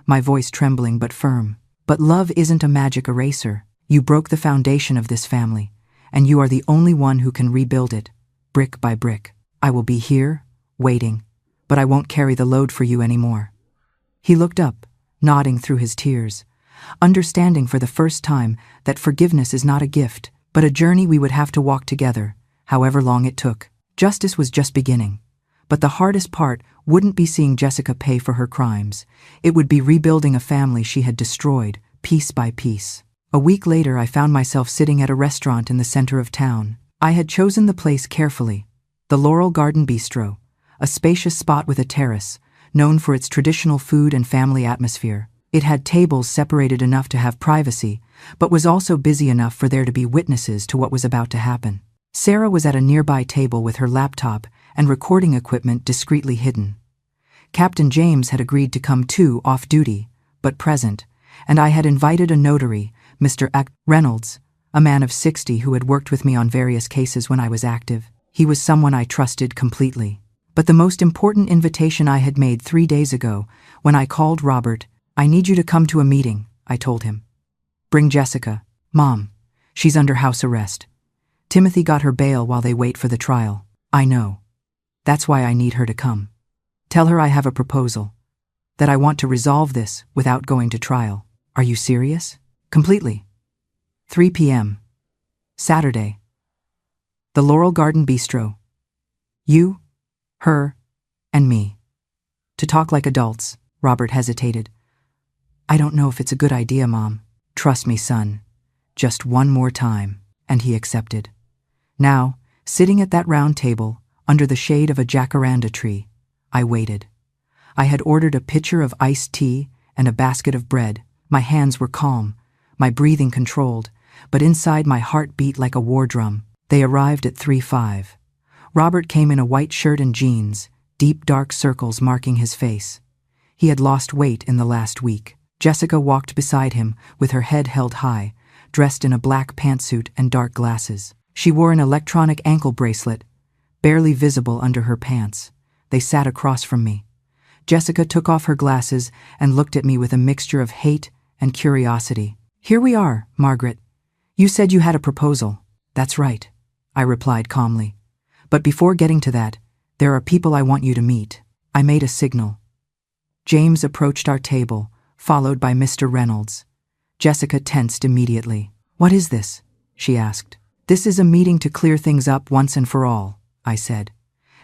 my voice trembling but firm. "But love isn't a magic eraser. You broke the foundation of this family, and you are the only one who can rebuild it, brick by brick. I will be here, waiting, but I won't carry the load for you anymore." He looked up, nodding through his tears, understanding for the first time that forgiveness is not a gift, but a journey we would have to walk together, however long it took. Justice was just beginning. But the hardest part wouldn't be seeing Jessica pay for her crimes. It would be rebuilding a family she had destroyed, piece by piece. A week later, I found myself sitting at a restaurant in the center of town. I had chosen the place carefully. The Laurel Garden Bistro, a spacious spot with a terrace, known for its traditional food and family atmosphere. It had tables separated enough to have privacy, but was also busy enough for there to be witnesses to what was about to happen. Sarah was at a nearby table with her laptop and recording equipment discreetly hidden. Captain James had agreed to come too, off-duty, but present, and I had invited a notary, Mr. Reynolds, a man of 60 who had worked with me on various cases when I was active. He was someone I trusted completely. But the most important invitation I had made 3 days ago, when I called Robert. "I need you to come to a meeting," I told him. "Bring Jessica. Mom, she's under house arrest. Timothy got her bail while they wait for the trial." "I know. That's why I need her to come. Tell her I have a proposal, that I want to resolve this without going to trial." "Are you serious?" "Completely. 3 p.m. Saturday. The Laurel Garden Bistro. You, her, and me. To talk like adults." Robert hesitated. "I don't know if it's a good idea, Mom." "Trust me, son. Just one more time." And he accepted. Now, sitting at that round table, under the shade of a jacaranda tree, I waited. I had ordered a pitcher of iced tea and a basket of bread. My hands were calm, my breathing controlled, but inside my heart beat like a war drum. They arrived at 3:05. Robert came in a white shirt and jeans, deep dark circles marking his face. He had lost weight in the last week. Jessica walked beside him, with her head held high, dressed in a black pantsuit and dark glasses. She wore an electronic ankle bracelet, barely visible under her pants. They sat across from me. Jessica took off her glasses and looked at me with a mixture of hate and curiosity. "Here we are, Margaret. You said you had a proposal." "That's right," I replied calmly. "But before getting to that, there are people I want you to meet." I made a signal. James approached our table, followed by Mr. Reynolds. Jessica tensed immediately. "What is this?" she asked. "This is a meeting to clear things up once and for all," I said.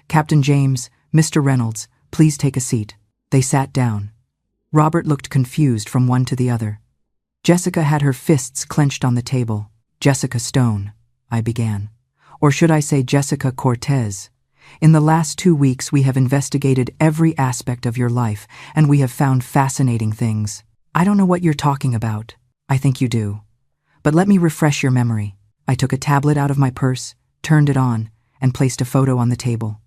"Captain James, Mr. Reynolds, please take a seat." They sat down. Robert looked confused from one to the other. Jessica had her fists clenched on the table. "Jessica Stone," I began. "Or should I say Jessica Cortez? In the last 2 weeks we have investigated every aspect of your life, and we have found fascinating things. I don't know what you're talking about. I think you do. But let me refresh your memory." I took a tablet out of my purse, turned it on, and placed a photo on the table.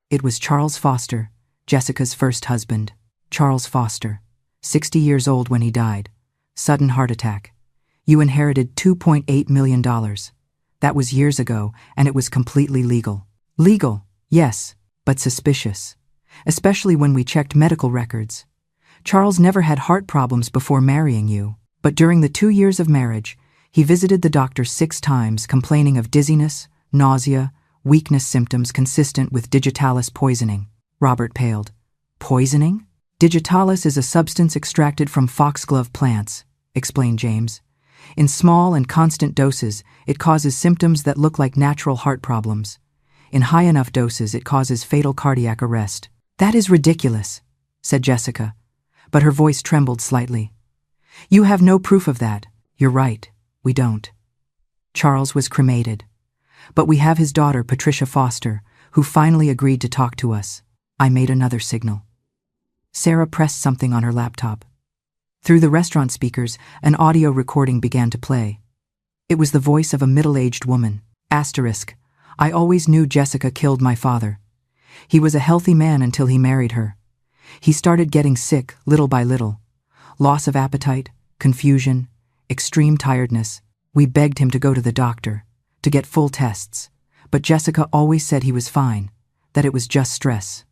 It was Charles Foster, Jessica's first husband. Charles Foster, 60 years old when he died. Sudden heart attack. You inherited $2.8 million. That was years ago, and it was completely legal. Legal, yes, but suspicious. Especially when we checked medical records. Charles never had heart problems before marrying you, but during the 2 years of marriage, he visited the doctor 6 times complaining of dizziness, nausea, weakness symptoms consistent with digitalis poisoning. Robert paled. "Poisoning?" "Digitalis is a substance extracted from foxglove plants," explained James. "In small and constant doses, it causes symptoms that look like natural heart problems. In high enough doses, it causes fatal cardiac arrest." "That is ridiculous," said Jessica, but her voice trembled slightly. "You have no proof of that." "You're right, we don't. Charles was cremated. But we have his daughter, Patricia Foster, who finally agreed to talk to us." I made another signal. Sarah pressed something on her laptop. Through the restaurant speakers, an audio recording began to play. It was the voice of a middle-aged woman. Asterisk. "I always knew Jessica killed my father. He was a healthy man until he married her. He started getting sick, little by little. Loss of appetite, confusion, extreme tiredness. We begged him to go to the doctor, to get full tests. But Jessica always said he was fine, that it was just stress.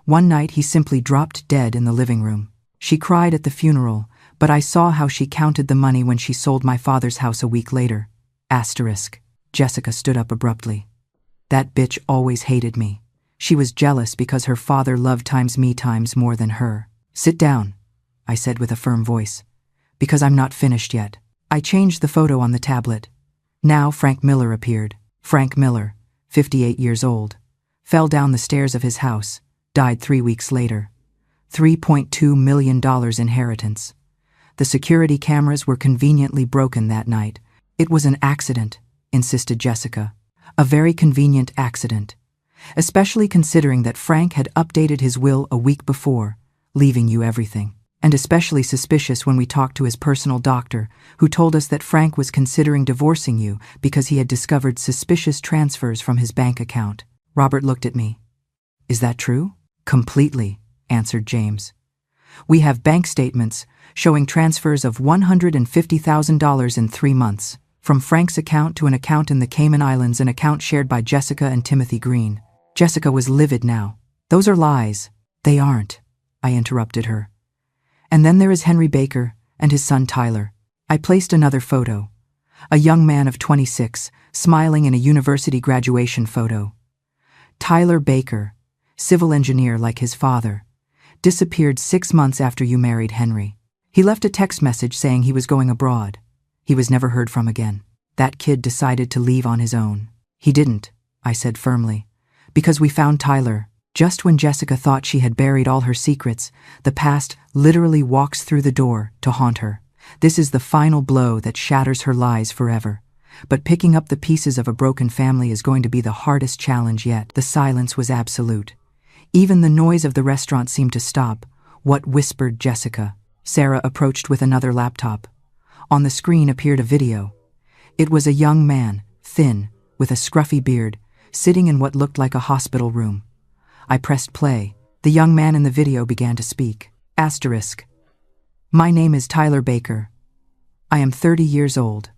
One night he simply dropped dead in the living room. She cried at the funeral, but I saw how she counted the money when she sold my father's house a week later." Asterisk. Jessica stood up abruptly. "That bitch always hated me. She was jealous because her father loved me times more than her." "Sit down," I said with a firm voice, "because I'm not finished yet." I changed the photo on the tablet. Now Frank Miller appeared. Frank Miller, 58 years old, fell down the stairs of his house, died 3 weeks later. $3.2 million inheritance. The security cameras were conveniently broken that night. "It was an accident," insisted Jessica. "A very convenient accident. Especially considering that Frank had updated his will a week before, leaving you everything. And especially suspicious when we talked to his personal doctor, who told us that Frank was considering divorcing you because he had discovered suspicious transfers from his bank account." Robert looked at me. "Is that true?" "Completely," answered James. "We have bank statements showing transfers of $150,000 in 3 months, from Frank's account to an account in the Cayman Islands, an account shared by Jessica and Timothy Green." Jessica was livid now. "Those are lies." "They aren't," I interrupted her. "And then there is Henry Baker and his son Tyler." I placed another photo. A young man of 26, smiling in a university graduation photo. Tyler Baker, civil engineer like his father, disappeared 6 months after you married Henry. He left a text message saying he was going abroad. He was never heard from again. That kid decided to leave on his own. "He didn't," I said firmly, "because we found Tyler." Just when Jessica thought she had buried all her secrets, the past literally walks through the door to haunt her. This is the final blow that shatters her lies forever. But picking up the pieces of a broken family is going to be the hardest challenge yet. The silence was absolute. Even the noise of the restaurant seemed to stop. "What?" whispered Jessica. Sarah approached with another laptop. On the screen appeared a video. It was a young man, thin, with a scruffy beard, sitting in what looked like a hospital room. I pressed play. The young man in the video began to speak. Asterisk. "My name is Tyler Baker. I am 30 years old.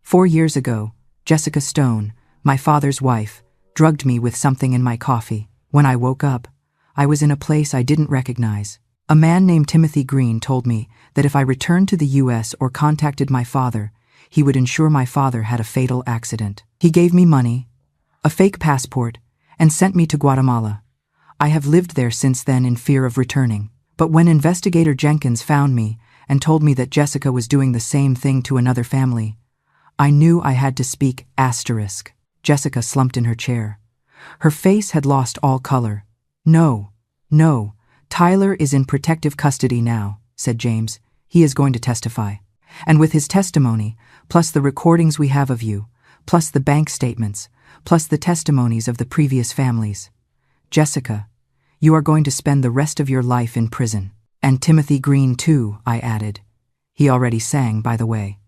4 years ago, Jessica Stone, my father's wife, drugged me with something in my coffee. When I woke up, I was in a place I didn't recognize. A man named Timothy Green told me that if I returned to the US or contacted my father, he would ensure my father had a fatal accident. He gave me money, a fake passport, and sent me to Guatemala. I have lived there since then in fear of returning. But when investigator Jenkins found me and told me that Jessica was doing the same thing to another family, I knew I had to speak. Jessica slumped in her chair. Her face had lost all color. No, Tyler is in protective custody now, said James. He is going to testify. And with his testimony, plus the recordings we have of you, plus the bank statements, plus the testimonies of the previous families, Jessica, you are going to spend the rest of your life in prison. And Timothy Green too, I added. He already sang, by the way.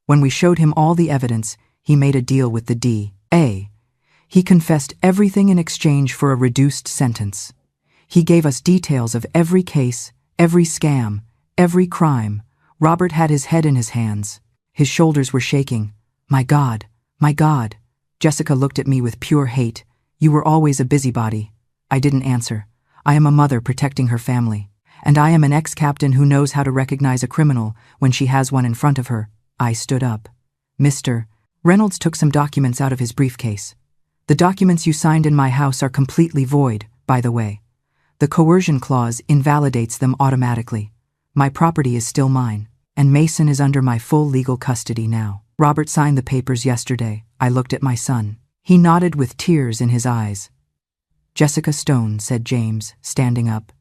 When we showed him all the evidence, he made a deal with the DA. He confessed everything in exchange for a reduced sentence. He gave us details of every case, every scam, every crime. Robert had his head in his hands. His shoulders were shaking. My God. Jessica looked at me with pure hate. You were always a busybody. I didn't answer. I am a mother protecting her family. And I am an ex-captain who knows how to recognize a criminal when she has one in front of her. I stood up. Mr. Reynolds took some documents out of his briefcase. The documents you signed in my house are completely void, by the way. The coercion clause invalidates them automatically. My property is still mine, and Mason is under my full legal custody now. Robert signed the papers yesterday. I looked at my son. He nodded with tears in his eyes. Jessica Stone, said James, standing up.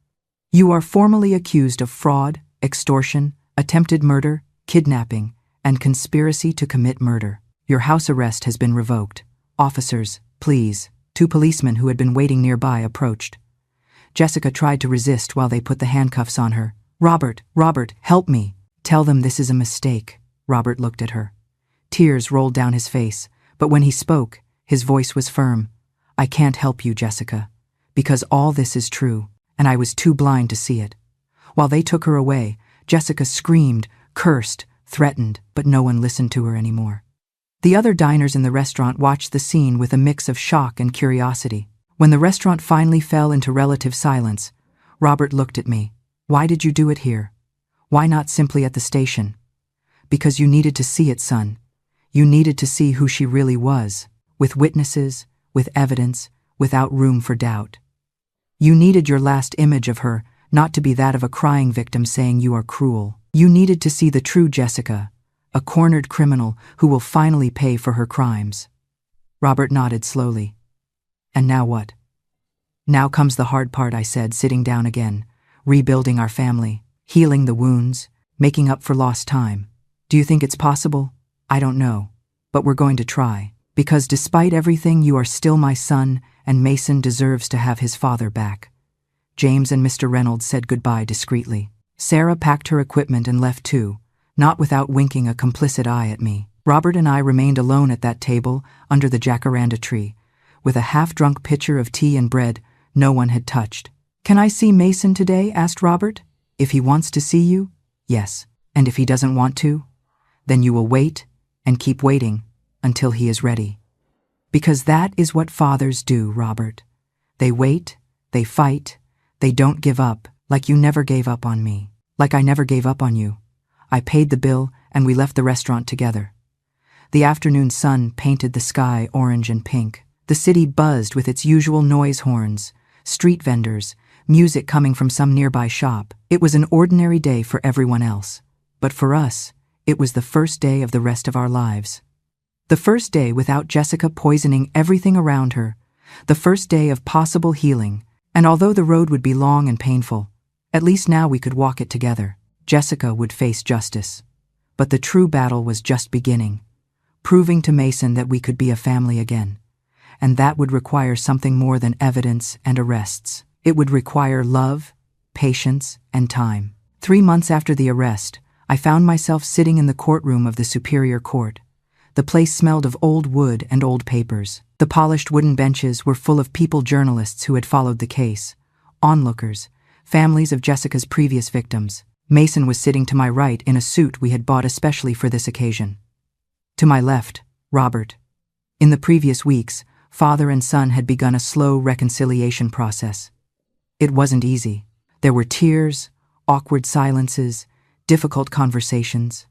You are formally accused of fraud, extortion, attempted murder, kidnapping, and conspiracy to commit murder. Your house arrest has been revoked. Officers, please. 2 policemen who had been waiting nearby approached. Jessica tried to resist while they put the handcuffs on her. Robert, help me. Tell them this is a mistake. Robert looked at her. Tears rolled down his face, but when he spoke, his voice was firm. I can't help you, Jessica, because all this is true, and I was too blind to see it. While they took her away, Jessica screamed, cursed, threatened, but no one listened to her anymore. The other diners in the restaurant watched the scene with a mix of shock and curiosity. When the restaurant finally fell into relative silence, Robert looked at me. Why did you do it here? Why not simply at the station? Because you needed to see it, son. You needed to see who she really was, with witnesses, with evidence, without room for doubt. You needed your last image of her not to be that of a crying victim saying you are cruel. You needed to see the true Jessica, a cornered criminal who will finally pay for her crimes. Robert nodded slowly. And now what? Now comes the hard part, I said, sitting down again, rebuilding our family, healing the wounds, making up for lost time. Do you think it's possible? I don't know, but we're going to try, because despite everything, you are still my son, and Mason deserves to have his father back. James and Mr. Reynolds said goodbye discreetly. Sarah packed her equipment and left too, not without winking a complicit eye at me. Robert and I remained alone at that table under the jacaranda tree, with a half-drunk pitcher of tea and bread no one had touched. Can I see Mason today? Asked Robert. If he wants to see you, yes. And if he doesn't want to, then you will wait and keep waiting until he is ready. Because that is what fathers do, Robert. They wait, they fight, they don't give up, like you never gave up on me, like I never gave up on you. I paid the bill and we left the restaurant together. The afternoon sun painted the sky orange and pink. The city buzzed with its usual noise horns, street vendors, music coming from some nearby shop. It was an ordinary day for everyone else, but for us, it was the first day of the rest of our lives. The first day without Jessica poisoning everything around her, the first day of possible healing, and although the road would be long and painful, at least now we could walk it together. Jessica would face justice. But the true battle was just beginning, proving to Mason that we could be a family again. And that would require something more than evidence and arrests. It would require love, patience, and time. 3 months after the arrest, I found myself sitting in the courtroom of the Superior Court. The place smelled of old wood and old papers. The polished wooden benches were full of people journalists who had followed the case, onlookers, families of Jessica's previous victims. Mason was sitting to my right in a suit we had bought especially for this occasion. To my left, Robert. In the previous weeks, father and son had begun a slow reconciliation process. It wasn't easy. There were tears, awkward silences, difficult conversations.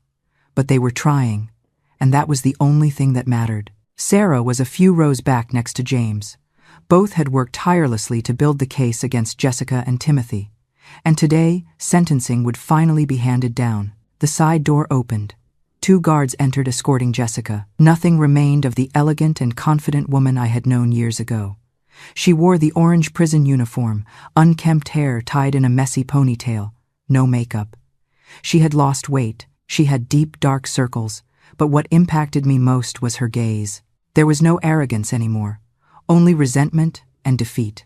But they were trying, and that was the only thing that mattered. Sarah was a few rows back next to James. Both had worked tirelessly to build the case against Jessica and Timothy. And today, sentencing would finally be handed down. The side door opened. 2 guards entered escorting Jessica. Nothing remained of the elegant and confident woman I had known years ago. She wore the orange prison uniform, unkempt hair tied in a messy ponytail, no makeup. She had lost weight, she had deep dark circles, but what impacted me most was her gaze. There was no arrogance anymore, only resentment and defeat.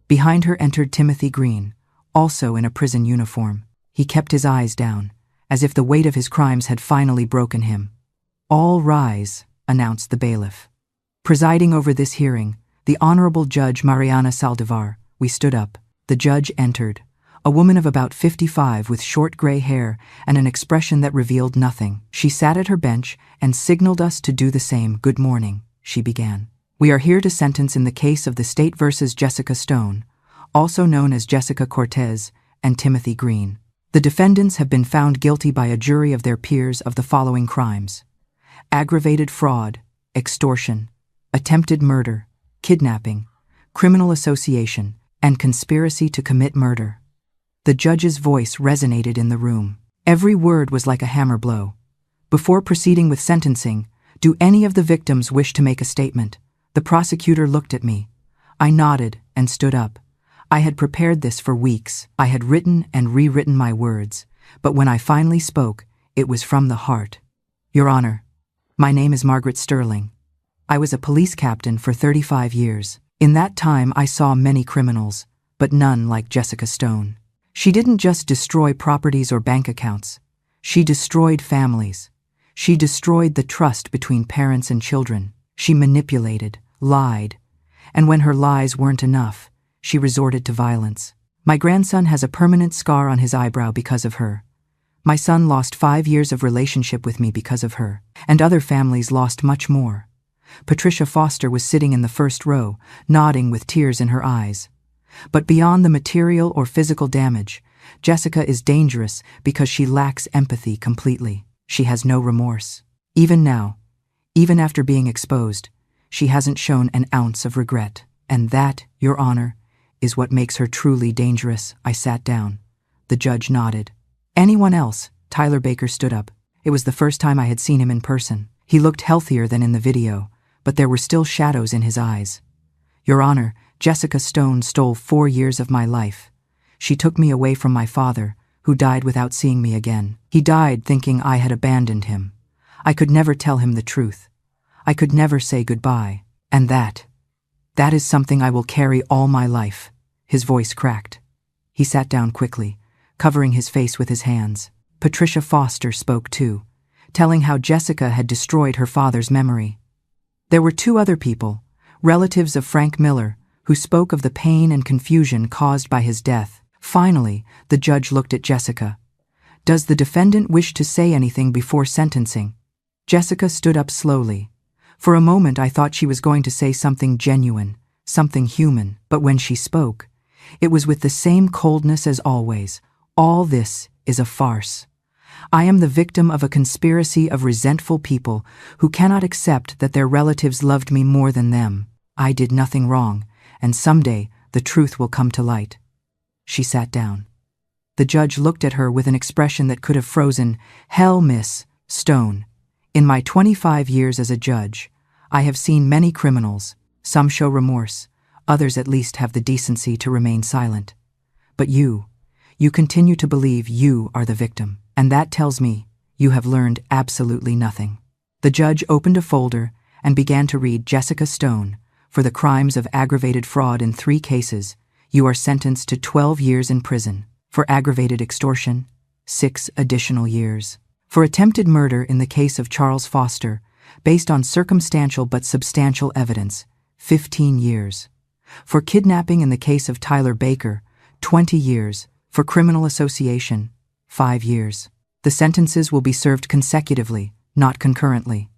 Behind her entered Timothy Green, also in a prison uniform. He kept his eyes down, as if the weight of his crimes had finally broken him. "All rise," announced the bailiff. Presiding over this hearing, the Honorable Judge Mariana Saldivar. We stood up. The judge entered, a woman of about 55 with short gray hair and an expression that revealed nothing. She sat at her bench and signaled us to do the same. "Good morning," she began. "We are here to sentence in the case of the state versus Jessica Stone, also known as Jessica Cortez and Timothy Green. The defendants have been found guilty by a jury of their peers of the following crimes: aggravated fraud, extortion, attempted murder, kidnapping, criminal association, and conspiracy to commit murder." The judge's voice resonated in the room. Every word was like a hammer blow. "Before proceeding with sentencing, do any of the victims wish to make a statement?" The prosecutor looked at me. I nodded and stood up. I had prepared this for weeks. I had written and rewritten my words, but when I finally spoke, it was from the heart. "Your Honor, my name is Margaret Sterling. I was a police captain for 35 years. In that time, I saw many criminals, but none like Jessica Stone. She didn't just destroy properties or bank accounts. She destroyed families. She destroyed the trust between parents and children. She manipulated, lied, and when her lies weren't enough, she resorted to violence. My grandson has a permanent scar on his eyebrow because of her. My son lost 5 years of relationship with me because of her, and other families lost much more." Patricia Foster was sitting in the first row, nodding with tears in her eyes. "But beyond the material or physical damage, Jessica is dangerous because she lacks empathy completely. She has no remorse. Even now, even after being exposed, she hasn't shown an ounce of regret. And that, Your Honor, is what makes her truly dangerous." I sat down. The judge nodded. "Anyone else?" Tyler Baker stood up. It was the first time I had seen him in person. He looked healthier than in the video, but there were still shadows in his eyes. "Your Honor, Jessica Stone stole 4 years of my life. She took me away from my father, who died without seeing me again. He died thinking I had abandoned him. I could never tell him the truth. I could never say goodbye. And that is something I will carry all my life." His voice cracked. He sat down quickly, covering his face with his hands. Patricia Foster spoke too, telling how Jessica had destroyed her father's memory. There were 2 other people, relatives of Frank Miller, who spoke of the pain and confusion caused by his death. Finally, the judge looked at Jessica. "Does the defendant wish to say anything before sentencing?" Jessica stood up slowly. For a moment I thought she was going to say something genuine, something human, but when she spoke, it was with the same coldness as always. "All this is a farce. I am the victim of a conspiracy of resentful people who cannot accept that their relatives loved me more than them. I did nothing wrong, and someday the truth will come to light." She sat down. The judge looked at her with an expression that could have frozen. "Hell, Miss Stone. In my 25 years as a judge, I have seen many criminals. Some show remorse, others at least have the decency to remain silent. But you continue to believe you are the victim, and that tells me you have learned absolutely nothing." The judge opened a folder and began to read. "Jessica Stone, for the crimes of aggravated fraud in 3 cases, you are sentenced to 12 years in prison. For aggravated extortion, 6 additional years. For attempted murder in the case of Charles Foster, based on circumstantial but substantial evidence, 15 years. For kidnapping in the case of Tyler Baker, 20 years. For criminal association, 5 years. The sentences will be served consecutively, not concurrently.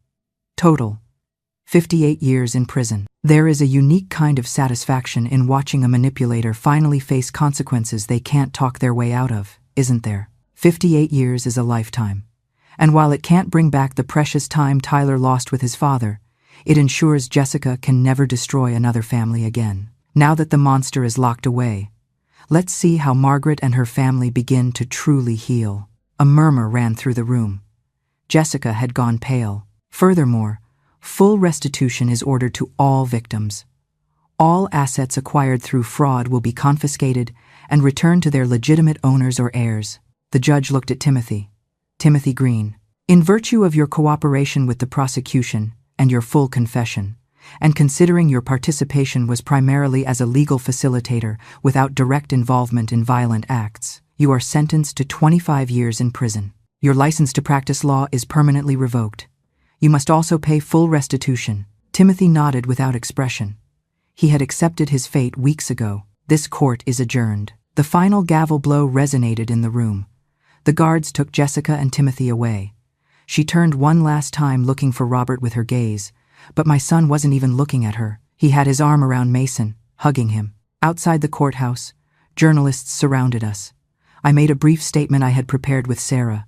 Total, 58 years in prison. There is a unique kind of satisfaction in watching a manipulator finally face consequences they can't talk their way out of, isn't there? 58 years is a lifetime. And while it can't bring back the precious time Tyler lost with his father, it ensures Jessica can never destroy another family again. Now that the monster is locked away, let's see how Margaret and her family begin to truly heal. A murmur ran through the room. Jessica had gone pale. Furthermore, full restitution is ordered to all victims. All assets acquired through fraud will be confiscated and returned to their legitimate owners or heirs. The judge looked at Timothy Green. In virtue of your cooperation with the prosecution and your full confession, and considering your participation was primarily as a legal facilitator without direct involvement in violent acts, you are sentenced to 25 years in prison. Your license to practice law is permanently revoked. You must also pay full restitution. Timothy nodded without expression. He had accepted his fate weeks ago. This court is adjourned. The final gavel blow resonated in the room. The guards took Jessica and Timothy away. She turned one last time looking for Robert with her gaze, but my son wasn't even looking at her. He had his arm around Mason, hugging him. Outside the courthouse, journalists surrounded us. I made a brief statement I had prepared with Sarah.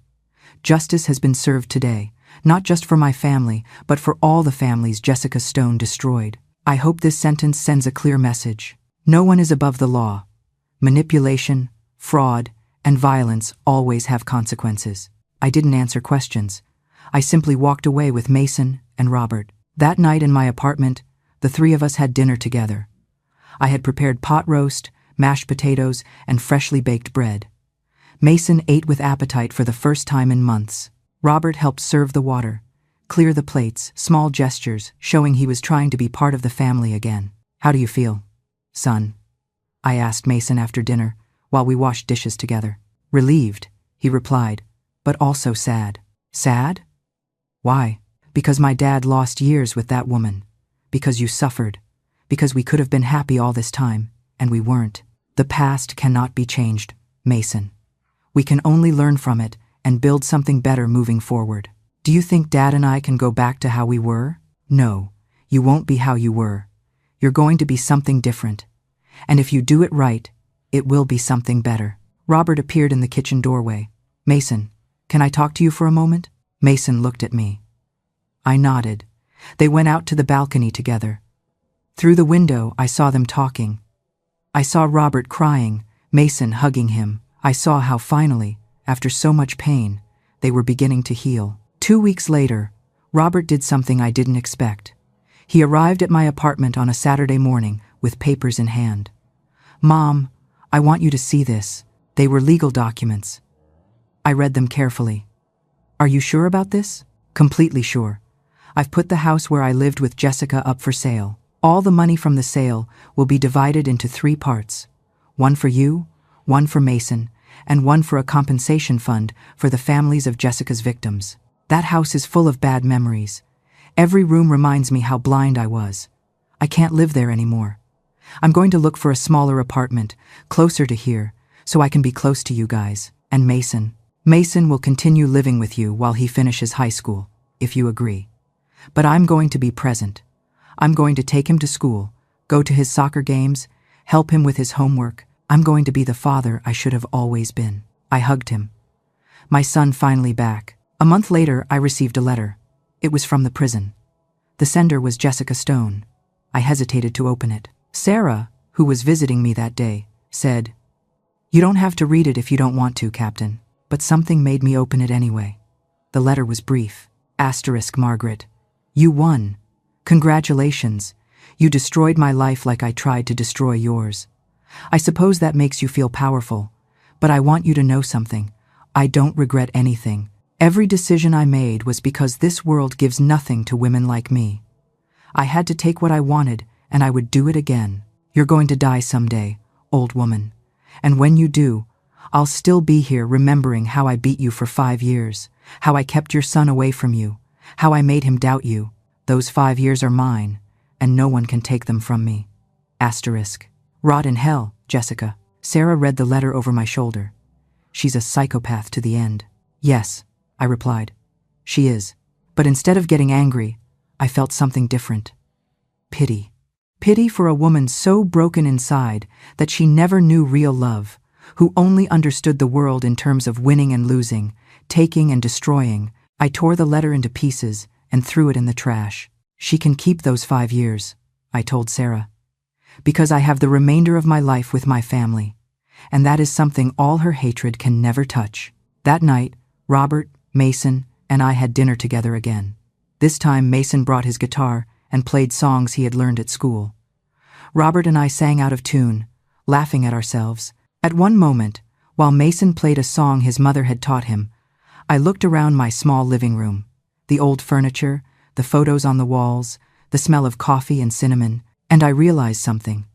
Justice has been served today, not just for my family, but for all the families Jessica Stone destroyed. I hope this sentence sends a clear message. No one is above the law. Manipulation, fraud, and violence always have consequences. I didn't answer questions. I simply walked away with Mason and Robert. That night in my apartment, the three of us had dinner together. I had prepared pot roast, mashed potatoes, and freshly baked bread. Mason ate with appetite for the first time in months. Robert helped serve the water, clear the plates, small gestures showing he was trying to be part of the family again. "How do you feel, son?" I asked Mason after dinner, while we washed dishes together. "Relieved," he replied, "but also sad." "Sad? Why?" "Because my dad lost years with that woman. Because you suffered. Because we could have been happy all this time, and we weren't. The past cannot be changed, Mason. We can only learn from it and build something better moving forward. Do you think Dad and I can go back to how we were? No, you won't be how you were. You're going to be something different. And if you do it right, it will be something better." Robert appeared in the kitchen doorway. "Mason, can I talk to you for a moment?" Mason looked at me. I nodded. They went out to the balcony together. Through the window, I saw them talking. I saw Robert crying, Mason hugging him. I saw how finally, after so much pain, they were beginning to heal. 2 weeks later, Robert did something I didn't expect. He arrived at my apartment on a Saturday morning with papers in hand. "Mom, I want you to see this." They were legal documents. I read them carefully. "Are you sure about this?" "Completely sure. I've put the house where I lived with Jessica up for sale. All the money from the sale will be divided into 3 parts. One for you, one for Mason, and one for a compensation fund for the families of Jessica's victims. That house is full of bad memories. Every room reminds me how blind I was. I can't live there anymore. I'm going to look for a smaller apartment, closer to here, so I can be close to you guys. And Mason. Mason will continue living with you while he finishes high school, if you agree. But I'm going to be present. I'm going to take him to school, go to his soccer games, help him with his homework. I'm going to be the father I should have always been." I hugged him. My son finally back. A month later, I received a letter. It was from the prison. The sender was Jessica Stone. I hesitated to open it. Sarah, who was visiting me that day, said, "You don't have to read it if you don't want to, Captain." But something made me open it anyway. The letter was brief. Margaret. You won. Congratulations. You destroyed my life like I tried to destroy yours. I suppose that makes you feel powerful, but I want you to know something. I don't regret anything. Every decision I made was because this world gives nothing to women like me. I had to take what I wanted, and I would do it again. You're going to die someday, old woman. And when you do, I'll still be here remembering how I beat you for 5 years, how I kept your son away from you, how I made him doubt you. Those 5 years are mine, and no one can take them from me. Rot in hell, Jessica. Sarah read the letter over my shoulder. She's a psychopath to the end. Yes, I replied. She is. But instead of getting angry, I felt something different. Pity. Pity for a woman so broken inside that she never knew real love, who only understood the world in terms of winning and losing, taking and destroying. I tore the letter into pieces and threw it in the trash. She can keep those 5 years, I told Sarah, because I have the remainder of my life with my family, and that is something all her hatred can never touch. That night, Robert, Mason, and I had dinner together again. This time Mason brought his guitar and played songs he had learned at school. Robert and I sang out of tune, laughing at ourselves. At one moment, while Mason played a song his mother had taught him, I looked around my small living room. The old furniture, the photos on the walls, the smell of coffee and cinnamon, and I realized something.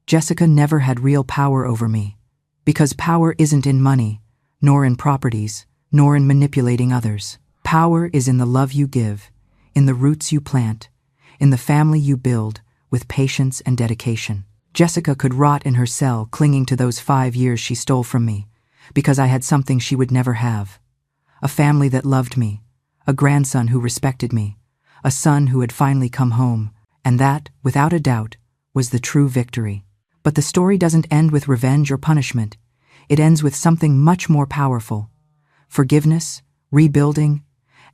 Jessica never had real power over me, because power isn't in money, nor in properties, nor in manipulating others. Power is in the love you give, in the roots you plant, in the family you build with patience and dedication. Jessica could rot in her cell clinging to those 5 years she stole from me, because I had something she would never have. A family that loved me, a grandson who respected me, a son who had finally come home, and that, without a doubt, was the true victory. But the story doesn't end with revenge or punishment. It ends with something much more powerful: forgiveness, rebuilding,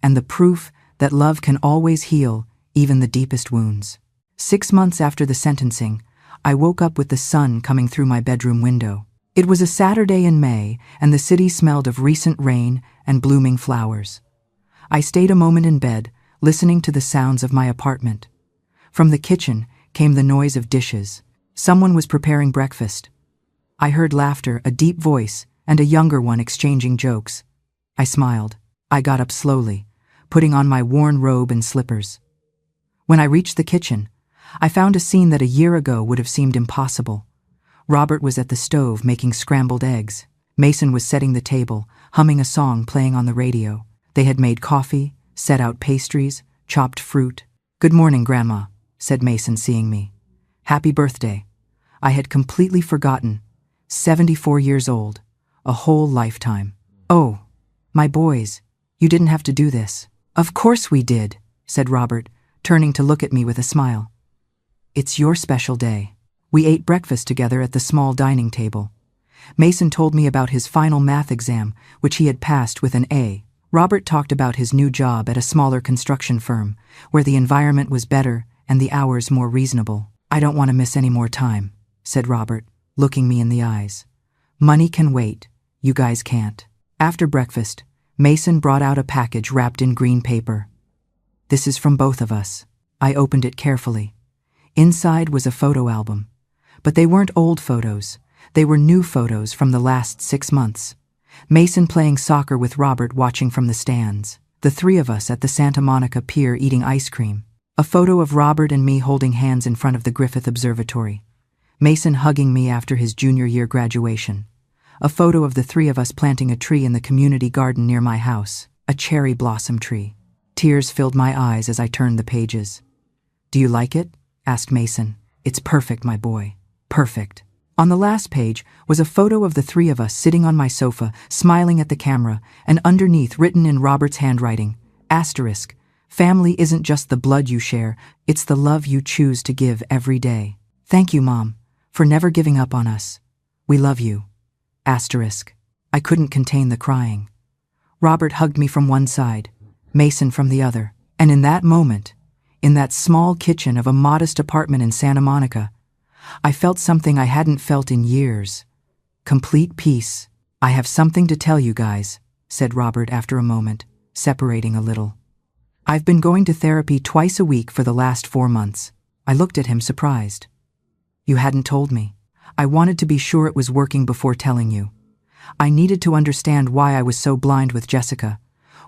and the proof that love can always heal even the deepest wounds. 6 months after the sentencing, I woke up with the sun coming through my bedroom window. It was a Saturday in May, and the city smelled of recent rain and blooming flowers. I stayed a moment in bed, listening to the sounds of my apartment. From the kitchen came the noise of dishes. Someone was preparing breakfast. I heard laughter, a deep voice, and a younger one exchanging jokes. I smiled. I got up slowly, putting on my worn robe and slippers. When I reached the kitchen, I found a scene that a year ago would have seemed impossible. Robert was at the stove making scrambled eggs. Mason was setting the table, humming a song playing on the radio. They had made coffee, set out pastries, chopped fruit. "Good morning, Grandma," said Mason, seeing me. "Happy birthday." I had completely forgotten. 74 years old, a whole lifetime. "Oh, my boys, you didn't have to do this." "Of course we did," said Robert, turning to look at me with a smile. "It's your special day." We ate breakfast together at the small dining table. Mason told me about his final math exam, which he had passed with an A. Robert talked about his new job at a smaller construction firm, where the environment was better and the hours more reasonable. "I don't want to miss any more time," said Robert, looking me in the eyes. "Money can wait, you guys can't." After breakfast, Mason brought out a package wrapped in green paper. "This is from both of us." I opened it carefully. Inside was a photo album. But they weren't old photos. They were new photos from the last 6 months. Mason playing soccer with Robert watching from the stands. The 3 of us at the Santa Monica Pier eating ice cream. A photo of Robert and me holding hands in front of the Griffith Observatory. Mason hugging me after his junior year graduation. A photo of the 3 of us planting a tree in the community garden near my house. A cherry blossom tree. Tears filled my eyes as I turned the pages. "Do you like it?" asked Mason. "It's perfect, my boy. Perfect." On the last page was a photo of the 3 of us sitting on my sofa, smiling at the camera, and underneath, written in Robert's handwriting, asterisk, "Family isn't just the blood you share, it's the love you choose to give every day. Thank you, Mom, for never giving up on us. We love you." Asterisk. I couldn't contain the crying. Robert hugged me from one side, Mason from the other, and in that moment, in that small kitchen of a modest apartment in Santa Monica, I felt something I hadn't felt in years. Complete peace. "I have something to tell you guys," said Robert after a moment, separating a little. "I've been going to therapy twice a week for the last 4 months." I looked at him surprised. "You hadn't told me." "I wanted to be sure it was working before telling you. I needed to understand why I was so blind with Jessica,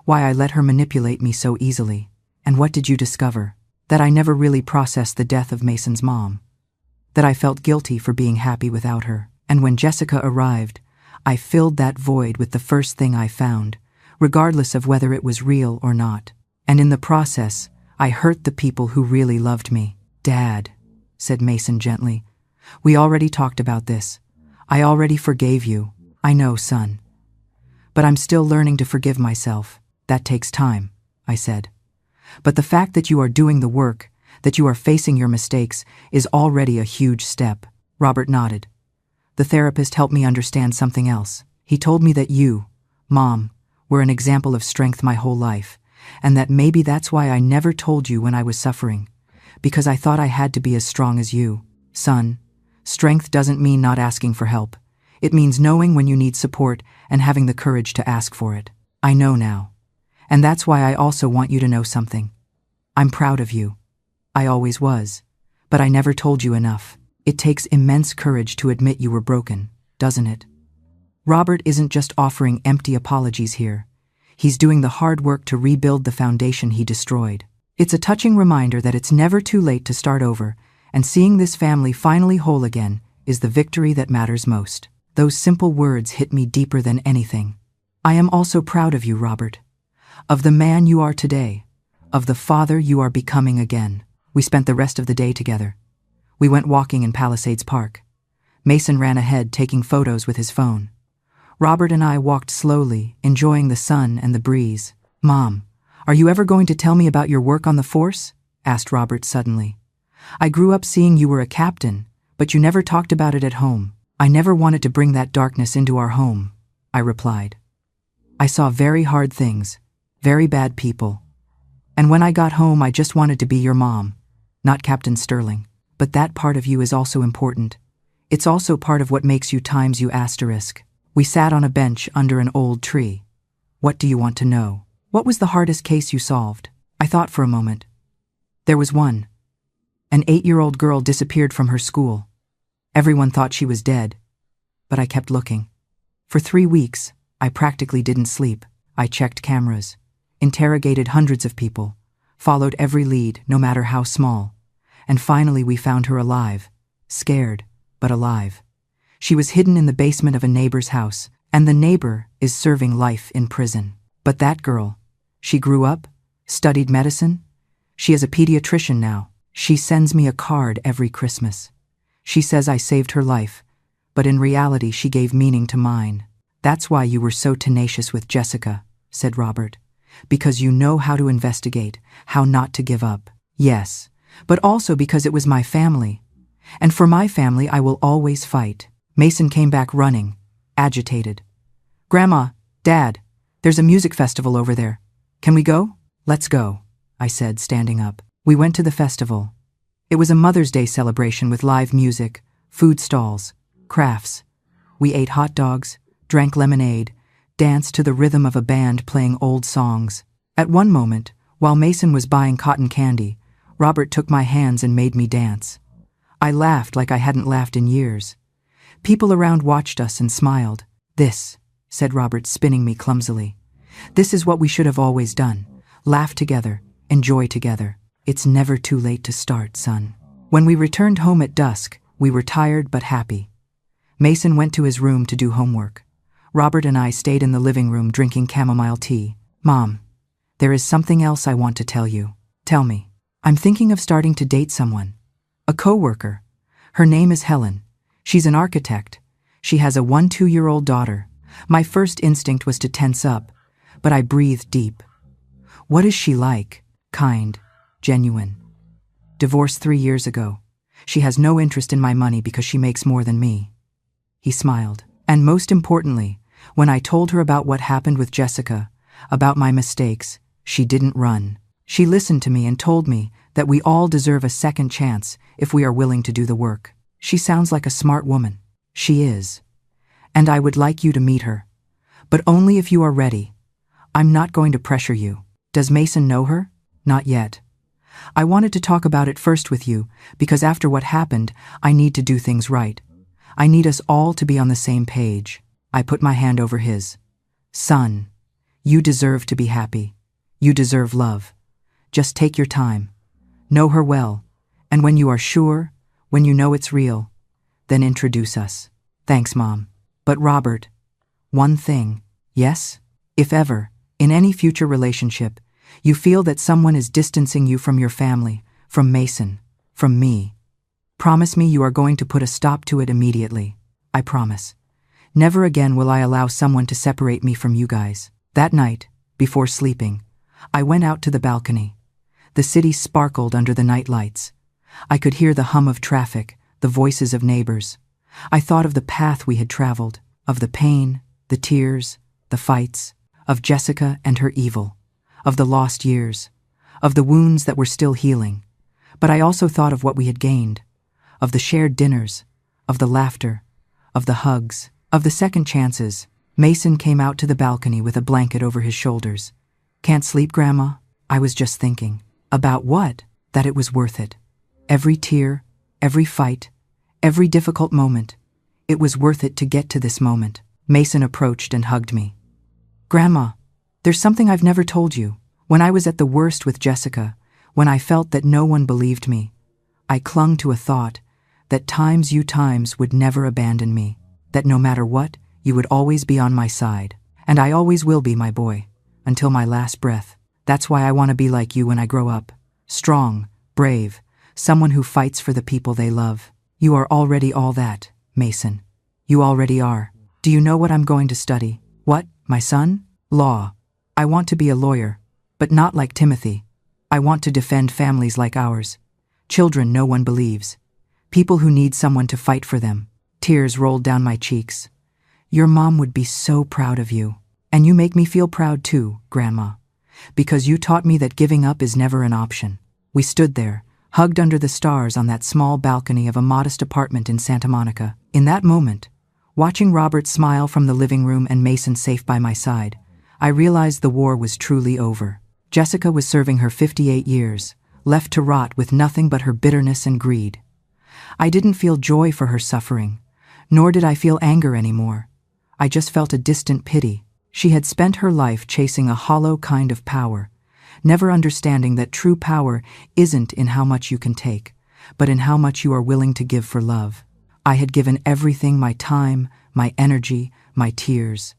why I let her manipulate me so easily." "And what did you discover?" "That I never really processed the death of Mason's mom. That I felt guilty for being happy without her. And when Jessica arrived, I filled that void with the first thing I found, regardless of whether it was real or not. And in the process, I hurt the people who really loved me." "Dad," said Mason gently, "we already talked about this. I already forgave you." "I know, son. But I'm still learning to forgive myself. That takes time," I said. But the fact that you are doing the work, that you are facing your mistakes, is already a huge step." Robert nodded. "The therapist helped me understand something else. He told me that you, Mom, were an example of strength my whole life, and that maybe that's why I never told you when I was suffering, because I thought I had to be as strong as you. Son, strength doesn't mean not asking for help. It means knowing when you need support and having the courage to ask for it. I know now. And that's why I also want you to know something. I'm proud of you. I always was. But I never told you enough. It takes immense courage to admit you were broken, doesn't it?" Robert isn't just offering empty apologies here. He's doing the hard work to rebuild the foundation he destroyed. It's a touching reminder that it's never too late to start over, and seeing this family finally whole again is the victory that matters most. Those simple words hit me deeper than anything. I am also proud of you, Robert. Of the man you are today. Of the father you are becoming again. We spent the rest of the day together. We went walking in Palisades Park. Mason ran ahead, taking photos with his phone. Robert and I walked slowly, enjoying the sun and the breeze. "Mom, are you ever going to tell me about your work on the force?" asked Robert suddenly. "I grew up seeing you were a captain, but you never talked about it at home." "I never wanted to bring that darkness into our home," I replied. "I saw very hard things, very bad people. And when I got home, I just wanted to be your mom, not Captain Sterling. But that part of you is also important. It's also part of what makes you times you asterisk." We sat on a bench under an old tree. "What do you want to know? What was the hardest case you solved?" I thought for a moment. "There was one. An 8-year-old girl disappeared from her school. Everyone thought she was dead, but I kept looking. For 3 weeks, I practically didn't sleep. I checked cameras, interrogated hundreds of people, followed every lead, no matter how small. And finally we found her alive, scared, but alive. She was hidden in the basement of a neighbor's house, and the neighbor is serving life in prison. But that girl, she grew up, studied medicine. She is a pediatrician now. She sends me a card every Christmas. She says I saved her life, but in reality she gave meaning to mine. That's why you were so tenacious with Jessica," said Robert. "Because you know how to investigate, how not to give up." "Yes, but also because it was my family. And for my family I will always fight." Mason came back running, agitated. "Grandma, Dad, there's a music festival over there. Can we go?" "Let's go," I said, standing up. We went to the festival. It was a Mother's Day celebration with live music, food stalls, crafts. We ate hot dogs, drank lemonade, danced to the rhythm of a band playing old songs. At one moment, while Mason was buying cotton candy, Robert took my hands and made me dance. I laughed like I hadn't laughed in years. People around watched us and smiled. "This," said Robert, spinning me clumsily. "This is what we should have always done. Laugh together, enjoy together. It's never too late to start, son." When we returned home at dusk, we were tired but happy. Mason went to his room to do homework. Robert and I stayed in the living room drinking chamomile tea. "Mom, there is something else I want to tell you." "Tell me." "I'm thinking of starting to date someone. A co-worker. Her name is Helen. She's an architect. She has a 1-2-year-old daughter." My first instinct was to tense up, but I breathed deep. "What is she like?" "Kind. Genuine. Divorced 3 years ago. She has no interest in my money because she makes more than me." He smiled. "And most importantly, when I told her about what happened with Jessica, about my mistakes, she didn't run. She listened to me and told me that we all deserve a second chance if we are willing to do the work. She sounds like a smart woman." "She is. And I would like you to meet her. But only if you are ready. I'm not going to pressure you." "Does Mason know her?" "Not yet. I wanted to talk about it first with you, because after what happened, I need to do things right. I need us all to be on the same page." I put my hand over his. "Son, you deserve to be happy. You deserve love. Just take your time. Know her well, and when you are sure, when you know it's real, then introduce us." "Thanks, Mom. But Robert, one thing, yes? If ever, in any future relationship, you feel that someone is distancing you from your family, from Mason, from me, promise me you are going to put a stop to it immediately. I promise. Never again will I allow someone to separate me from you guys." That night, before sleeping, I went out to the balcony. The city sparkled under the night lights. I could hear the hum of traffic, the voices of neighbors. I thought of the path we had traveled, of the pain, the tears, the fights, of Jessica and her evil, of the lost years, of the wounds that were still healing. But I also thought of what we had gained, of the shared dinners, of the laughter, of the hugs, of the second chances. Mason came out to the balcony with a blanket over his shoulders. "Can't sleep, Grandma?" I was just thinking. About what? That it was worth it. Every tear, every fight, every difficult moment. It was worth it to get to this moment. Mason approached and hugged me. "Grandma, there's something I've never told you. When I was at the worst with Jessica, when I felt that no one believed me, I clung to a thought that times would never abandon me, that no matter what, you would always be on my side. And I always will be, my boy, until my last breath. That's why I want to be like you when I grow up. Strong, brave, someone who fights for the people they love. You are already all that, Mason. You already are. Do you know what I'm going to study? What, my son? Law. I want to be a lawyer, but not like Timothy. I want to defend families like ours. Children no one believes. People who need someone to fight for them." Tears rolled down my cheeks. "Your mom would be so proud of you. And you make me feel proud too, Grandma, because you taught me that giving up is never an option." We stood there, hugged under the stars on that small balcony of a modest apartment in Santa Monica. In that moment, watching Robert smile from the living room and Mason safe by my side, I realized the war was truly over. Jessica was serving her 58 years, left to rot with nothing but her bitterness and greed. I didn't feel joy for her suffering, nor did I feel anger anymore. I just felt a distant pity. She had spent her life chasing a hollow kind of power, never understanding that true power isn't in how much you can take, but in how much you are willing to give for love. I had given everything, my time, my energy, my tears,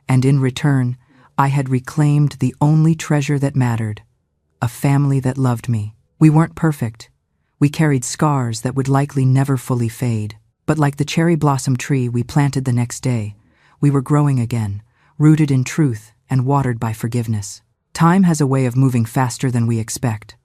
and in return, I had reclaimed the only treasure that mattered, a family that loved me. We weren't perfect. We carried scars that would likely never fully fade. But like the cherry blossom tree we planted the next day, we were growing again, rooted in truth and watered by forgiveness. Time has a way of moving faster than we expect.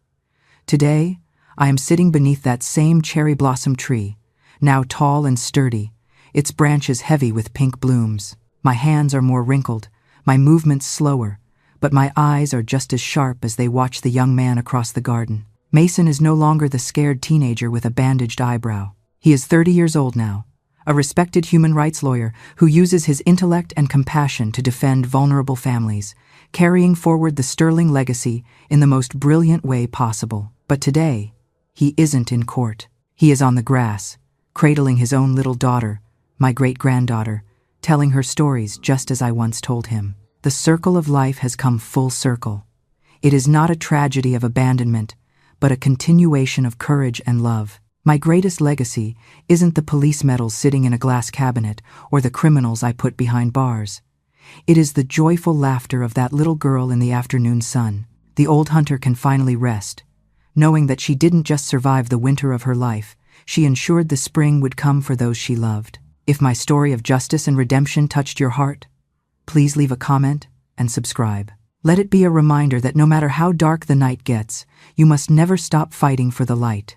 Today, I am sitting beneath that same cherry blossom tree, now tall and sturdy, its branches heavy with pink blooms. My hands are more wrinkled, my movements slower, but my eyes are just as sharp as they watch the young man across the garden. Mason is no longer the scared teenager with a bandaged eyebrow. He is 30 years old now, a respected human rights lawyer who uses his intellect and compassion to defend vulnerable families, carrying forward the sterling legacy in the most brilliant way possible. But today, he isn't in court. He is on the grass, cradling his own little daughter, my great-granddaughter, telling her stories just as I once told him. The circle of life has come full circle. It is not a tragedy of abandonment, but a continuation of courage and love. My greatest legacy isn't the police medals sitting in a glass cabinet or the criminals I put behind bars. It is the joyful laughter of that little girl in the afternoon sun. The old hunter can finally rest, knowing that she didn't just survive the winter of her life, she ensured the spring would come for those she loved. If my story of justice and redemption touched your heart, please leave a comment and subscribe. Let it be a reminder that no matter how dark the night gets, you must never stop fighting for the light.